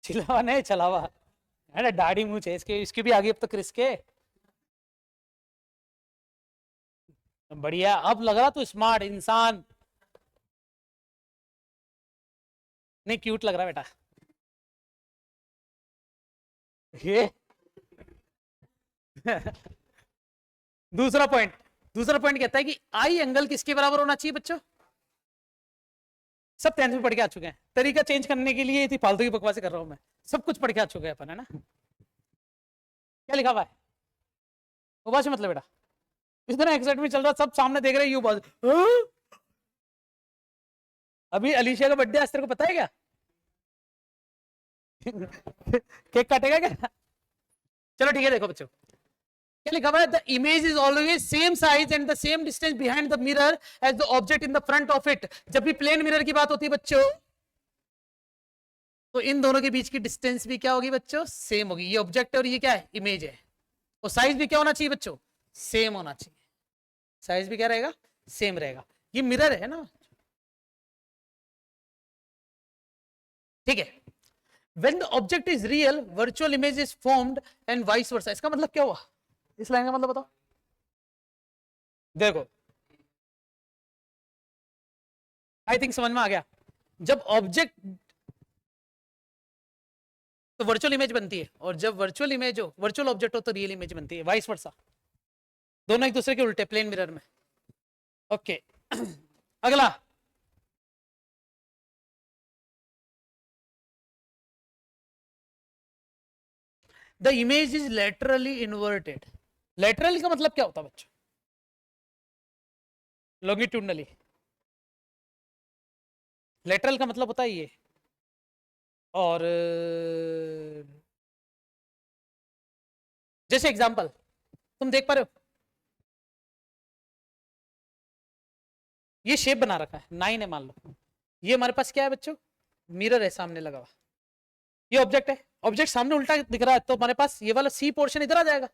छिलावा नहीं, छलावा है ना, दाढ़ी मुंह है इसके, इसकी भी आगे अब तक रिस्क है। बढ़िया, अब लग रहा तू स्मार्ट इंसान। नहीं क्यूट लग रहा बेटा ये दूसरा पॉइंट, दूसरा पॉइंट कहता है कि आई एंगल किसके बराबर होना चाहिए बच्चों? सब 10th में पढ़ के आ चुके हैं, तरीका चेंज करने के लिए इतनी फालतू की बकवासें कर रहा हूं मैं। सब कुछ पढ़ के आ चुके हैं अपन, है ना? क्या लिखा हुआ है? वो से मतलब बेटा इतना एक्साइट में चल रहा, सब सामने देख रहे हैं, यू बात। अभी अलीशा का बर्थडे आज, तेरे को पता है क्या? केक काटेगा क्या? चलो ठीक है, देखो बच्चों क्या लिखा हुआ है, the image is always same size and the same distance behind the mirror as the object in the front of it. जब भी प्लेन मिरर की बात होती है बच्चों, तो इन दोनों के बीच की डिस्टेंस भी क्या होगी बच्चों? सेम होगी। ये ऑब्जेक्ट और ये क्या है? इमेज है। और साइज भी क्या होना चाहिए बच्चों? सेम होना चाहिए। साइज भी क्या रहेगा? सेम रहेगा। ये मिरर है ना, ठीक है। When the object is real, virtual image is formed and vice versa। इसका मतलब क्या हुआ? इस लाइन का मतलब बताओ। देखो आई थिंक समझ में आ गया। जब ऑब्जेक्ट तो वर्चुअल इमेज बनती है, और जब वर्चुअल इमेज हो, वर्चुअल ऑब्जेक्ट हो, तो रियल इमेज बनती है, वाइस वर्सा। दोनों एक दूसरे के उल्टे प्लेन मिरर में। ओके अगला, the image is laterally inverted. Laterally का मतलब क्या होता है बच्चों? लॉन्गिट्यूडनली। लेटरल का मतलब होता है ये, और जैसे एग्जांपल तुम देख पा रहे हो, ये शेप बना रखा है, 9 है मान लो। ये हमारे पास क्या है बच्चों? मिरर है सामने लगा हुआ। ये ऑब्जेक्ट है, ऑब्जेक्ट सामने उल्टा दिख रहा है, तो हमारे पास ये वाला सी पोर्शन इधर आ जाएगा,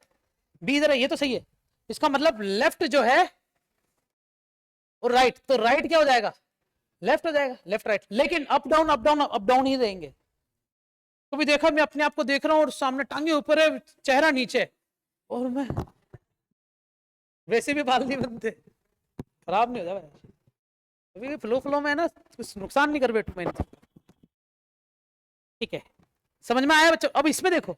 बी इधर है, ये तो सही है। इसका मतलब लेफ्ट जो है और राइट, तो राइट क्या हो जाएगा? लेफ्ट हो जाएगा, लेफ्ट राइट। लेकिन up down up down up down ही रहेंगे। कभी देखा मैं अपने आप को देख रहा हूं और सामने टांगे ऊपर है, चेहरा नीचे, और मैं वैसे भी बाल नहीं बनते, खराब नहीं हो जाए अभी फ्लो फ्लो में है ना, कुछ नुकसान नहीं कर बैठू मैं। ठीक है, समझ में आया बच्चों? अब इसमें देखो,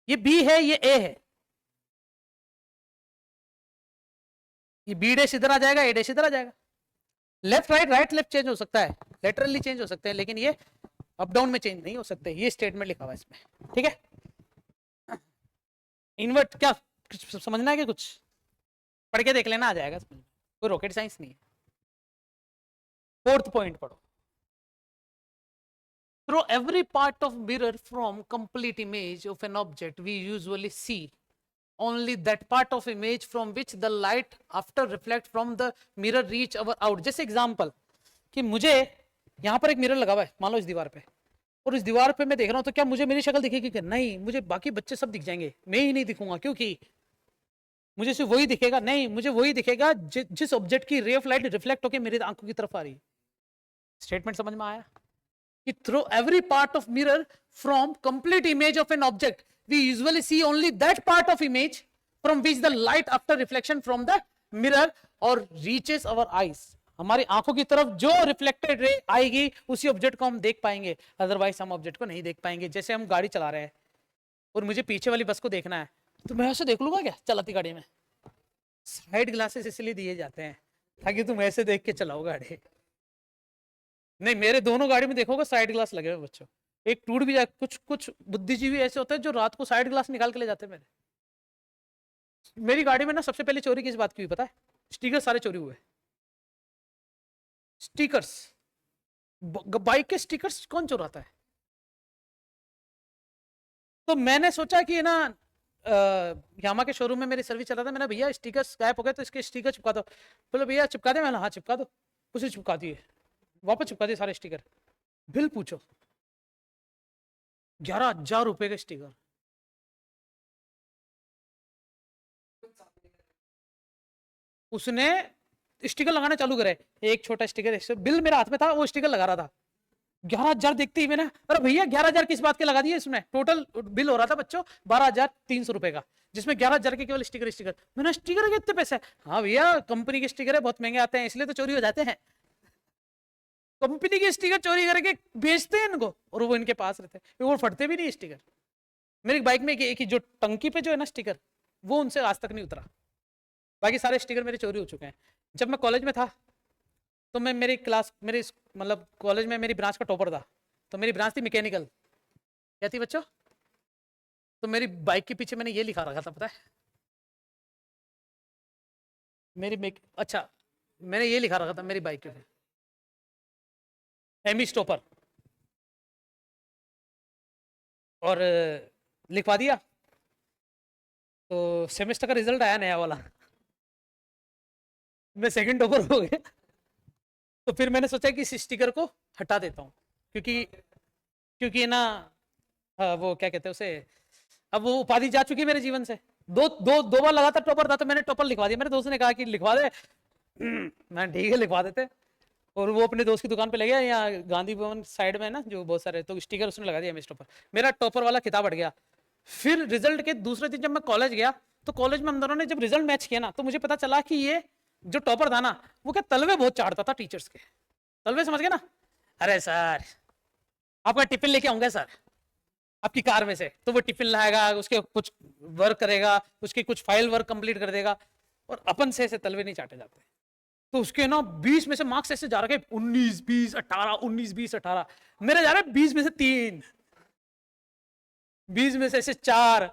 ये बी है, ये ए है, ये बी डैश इधर आ जाएगा, ए डैश इधर आ जाएगा। Left right, right left change हो सकता है, लेटरली चेंज हो सकते हैं, लेकिन ये अप डाउन में चेंज नहीं हो सकते। ये स्टेटमेंट लिखा हुआ है इसमें, ठीक है। इन्वर्ट क्या समझना है क्या? कुछ पढ़ के देख लेना, आ जाएगा समझ में, कोई रॉकेट साइंस नहीं है। फोर्थ पॉइंट पढ़ो, through every part of mirror from complete image of an object we usually see only that part of image from which the light after reflect from the mirror reach our out। जैसे example कि मुझे यहां पर एक mirror लगा हुआ है मान लो इस दीवार पे, और इस दीवार पे मैं देख रहा हूं, तो क्या मुझे मेरी शक्ल दिखेगी? कि नहीं, मुझे बाकी बच्चे सब दिख जाएंगे, मैं ही नहीं दिखूंगा, क्योंकि मुझे सिर्फ वही दिखेगा। नहीं, मुझे वही दिखेगा जिस ऑब्जेक्ट की रे ऑफ लाइट रिफ्लेक्ट होकर मेरी आंखों की तरफ आ रही है। स्टेटमेंट समझ में आया? Through every part of mirror from complete image of an object we usually see only that part of image from which the light after reflection from the mirror or reaches our eyes। हमारी आंखों की तरफ जो reflected ray आएगी उसी object को हम देख पाएंगे, अदरवाइज हम ऑब्जेक्ट को नहीं देख पाएंगे। जैसे हम गाड़ी चला रहे हैं और मुझे पीछे वाली बस को देखना है, तो मैं ऐसे देख लूंगा क्या चलाती गाड़ी में? साइड ग्लासेस इसलिए दिए जाते हैं ताकि तुम ऐसे देख के चलाओ गाड़ी। नहीं, मेरे दोनों गाड़ी में देखोगे साइड ग्लास लगे हुए बच्चों। एक टूट भी जाए, कुछ कुछ बुद्धिजीवी ऐसे होते हैं जो रात को साइड ग्लास निकाल के ले जाते हैं मेरे। मेरी गाड़ी में ना सबसे पहले चोरी किस बात की हुई पता है? स्टिकर सारे चोरी हुए। स्टिकर्स, बाइक के स्टिकर्स कौन चुराता है? तो मैंने सोचा कि ना यामा के शोरूम में मेरी सर्विस चला था, मैंने भैया स्टिकर्स गायब हो गए तो इसके स्टिकर चिपका दो। बोले भैया चिपका दे? मैंने हाँ चिपका दो। उसे चिपका दिए, वापस चिपका दिए सारे स्टिकर। बिल पूछो, 11,000 रुपए के स्टिकर। उसने स्टिकर लगाना चालू करे, एक छोटा स्टिकर, बिल मेरे हाथ में था, वो स्टिकर लगा रहा था। 11,000 देखते ही मैंने, अरे भैया 11,000 किस बात के लगा दिए इसमें? टोटल बिल हो रहा था बच्चों 12,300 रुपए का, जिसमें 11,000 के केवल स्टिकर स्टिकर। मैंने स्टिकर के इतने पैसे? हाँ भैया कंपनी के स्टिकर है, बहुत महंगे आते हैं इसलिए तो चोरी हो जाते हैं। कंपनी के स्टिकर चोरी करके बेचते हैं इनको, और वो इनके पास रहते हैं, वो फटते भी नहीं स्टिकर। मेरी बाइक में एक ही जो टंकी पे जो है ना स्टिकर, वो उनसे आज तक नहीं उतरा। बाकी सारे स्टिकर मेरे चोरी हो चुके हैं। जब मैं कॉलेज में था तो मैं मेरी क्लास, मेरी मतलब कॉलेज में मेरी ब्रांच का टॉपर था। तो मेरी ब्रांच थी मैकेनिकल। क्या थी बच्चों? तो मेरी बाइक के पीछे मैंने ये लिखा रखा था पता है? अच्छा, मैंने ये लिखा रखा था मेरी बाइक के पीछे, एमी स्टॉपर। और लिखवा दिया। तो सेमेस्टर का रिजल्ट आया नया वाला, मैं सेकंड टॉपर हो गया। तो फिर मैंने सोचा कि इस स्टिकर को हटा देता हूँ, क्योंकि क्योंकि ना वो क्या कहते हैं उसे, अब वो उपाधि जा चुकी है मेरे जीवन से। दो बार लगातार टॉपर था, तो मैंने टॉपर लिखवा दिया। मेरे दोस्त ने कहा कि लिखवा दे। मैं ठीक है लिखवा देते। और वो अपने दोस्त की दुकान पे ले गया, यहाँ गांधी भवन साइड में है ना जो बहुत सारे, तो स्टिकर उसने लगा दिया मिस टॉपर। मेरा टॉपर वाला किताब हट गया। फिर रिजल्ट के दूसरे दिन जब मैं कॉलेज गया, तो कॉलेज में हम दोनों ने जब रिजल्ट मैच किया ना, तो मुझे पता चला कि ये जो टॉपर था ना, वो क्या तलवे बहुत चाटता था टीचर्स के। तलवे समझ गए ना? अरे सर आपका टिफिन लेके आऊंगा सर आपकी कार में से, तो वो टिफिन लाएगा, उसके कुछ वर्क करेगा, उसकी कुछ फाइल वर्क कंप्लीट कर देगा, और अपन से ऐसे तलवे नहीं चाटे जाते। तो उसके ना 20 में से मार्क्स ऐसे जा रहे 19 20 18, 19 20 18, मेरे जा रहे 20 में से 3, 20 में से ऐसे 4।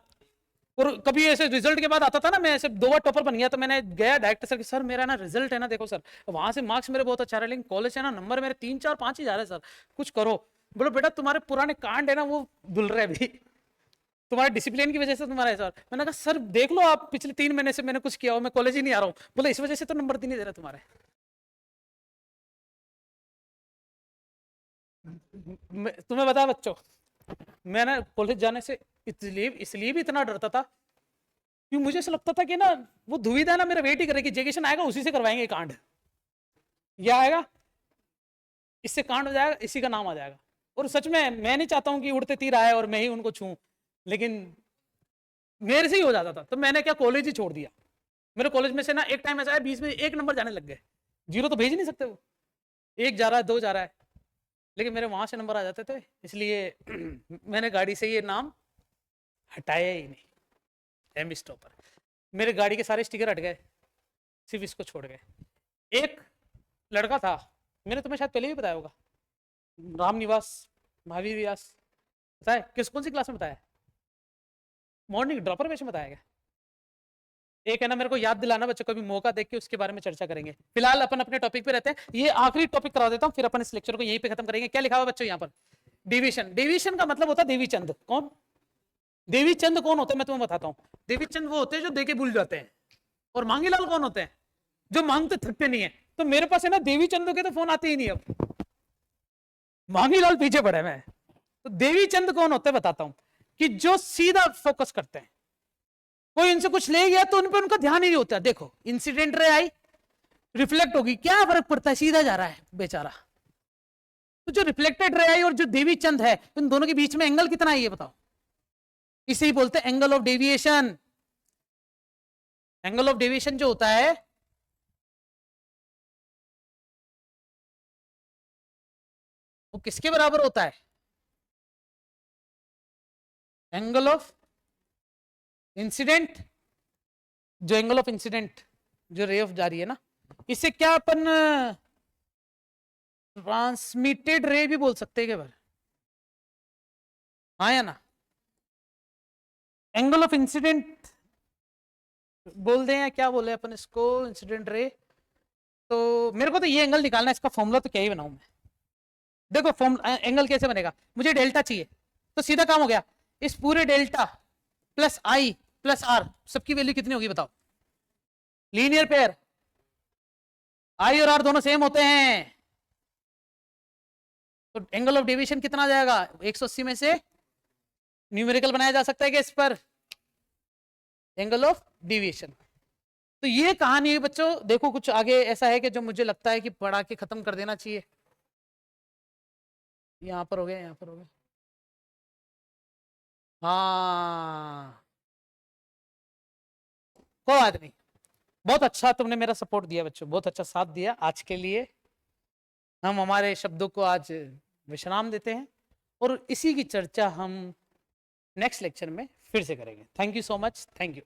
और कभी ऐसे रिजल्ट के बाद आता था ना, मैं ऐसे 2 बार टॉपर बन गया, तो मैंने गया डायरेक्टर सर कि सर मेरा ना रिजल्ट है ना, देखो सर वहां से मार्क्स मेरे बहुत अच्छा रहे, लेकिन कॉलेज से ना नंबर मेरे 3 4 5 ही जा रहे हैं सर, कुछ करो। बोलो बेटा तुम्हारे पुराने कांड है ना वो धुल रहे अभी, तुम्हारे डिसिप्लिन की वजह से तुम्हारा है सर। मैंने कहा सर देख लो आप, पिछले 3 महीने से मैंने कुछ किया हो, मैं कॉलेज ही नहीं आ रहा हूँ। बोले इस वजह से तो नंबर 3 नहीं दे रहे तुम्हारे। तुम्हें बता बच्चों, मैं ना कॉलेज जाने से इसलिए भी इतना डरता था कि मुझे ऐसा लगता था कि ना वो दुविधा ना मेरा वेट ही करेगी, जेकेशन आएगा उसी से करवाएंगे कांड, यह आएगा इससे कांड हो जाएगा, इसी का नाम आ जाएगा। और सच में मैं नहीं चाहता हूं कि उड़ते तीर आए और मैं ही उनको छूं, लेकिन मेरे से ही हो जाता था। तो मैंने क्या कॉलेज ही छोड़ दिया। मेरे कॉलेज में से ना एक टाइम ऐसा है 20 में 1 नंबर जाने लग गए, 0 तो भेज ही नहीं सकते वो, 1 जा रहा है 2 जा रहा है, लेकिन मेरे वहां से नंबर आ जाते थे, इसलिए मैंने गाड़ी से ये नाम हटाया ही नहीं, एम स्टॉपर। मेरे गाड़ी के सारे स्टिकर हट गए, सिर्फ इसको छोड़ गए। एक लड़का था, मैंने तुम्हें शायद पहले भी बताया होगा, राम निवास महावीर व्यास, बताया किस कौन सी क्लास में बताया? मॉर्निंग ड्रॉपर में बताया गया। एक है ना, मेरे को याद दिलाना बच्चों, कभी मौका देख के उसके बारे में चर्चा करेंगे। फिलहाल अपन अपने टॉपिक पे रहते हैं, ये आखिरी टॉपिक करा देता हूं, फिर अपन इस लेक्चर को यहीं पे खत्म करेंगे। क्या लिखा हुआ बच्चों यहाँ पर? डिवीजन। डिवीजन का मतलब होता है देवी चंद। कौन देवी चंद कौन होते हैं मैं तुम्हें बताता हूँ। देवी चंद वो होते हैं जो दे के भूल जाते हैं, और मांगीलाल कौन होते हैं? जो मांगते थकते नहीं है। तो मेरे पास है ना देवी चंद के तो फोन आते ही नहीं, अब मांगीलाल पीछे पड़े मैं। तो देवी चंद कौन होते हैं बताता हूं, कि जो सीधा फोकस करते हैं, कोई इनसे कुछ ले गया तो उन पर उनका ध्यान ही नहीं होता। देखो इंसिडेंट रे आई, रिफ्लेक्ट होगी, क्या फर्क पड़ता है, सीधा जा रहा है बेचारा। तो जो रिफ्लेक्टेड रे आई और जो देवी चंद है, इन दोनों के बीच में एंगल कितना है ये बताओ? इसे ही बोलते हैं angle of deviation. Angle of deviation जो होता है वो किसके बराबर होता है? एंगल ऑफ इंसिडेंट, जो एंगल ऑफ इंसिडेंट, जो रे ऑफ जा रही है ना, इसे क्या अपन ट्रांसमिटेड रे भी बोल सकते हैं क्या बार? हाँ या ना? एंगल ऑफ इंसिडेंट बोल दें या क्या बोले अपन इसको, इंसिडेंट रे। तो मेरे को तो ये एंगल निकालना है, इसका फॉर्मूला तो क्या ही बनाऊं मैं। देखो एंगल कैसे बनेगा, मुझे डेल्टा चाहिए, तो सीधा काम हो गया, इस पूरे delta plus I plus R, सबकी वैल्यू कितनी होगी बताओ? लीनियर पेयर, आई और आर दोनों सेम होते हैं, तो एंगल ऑफ डेविएशन कितना आ जाएगा? 180 में से न्यूमेरिकल बनाया जा सकता है कि इस पर एंगल ऑफ डेविएशन। तो ये कहानी है बच्चों। देखो कुछ आगे ऐसा है कि जो मुझे लगता है कि पढ़ा के खत्म कर देना चाहिए। यहां पर हो गया, यहां पर हो गया। हाँ, कोई बात नहीं, बहुत अच्छा तुमने मेरा सपोर्ट दिया बच्चों, बहुत अच्छा साथ दिया। आज के लिए हम हमारे शब्दों को आज विश्राम देते हैं और इसी की चर्चा हम नेक्स्ट लेक्चर में फिर से करेंगे। Thank you so much, thank you.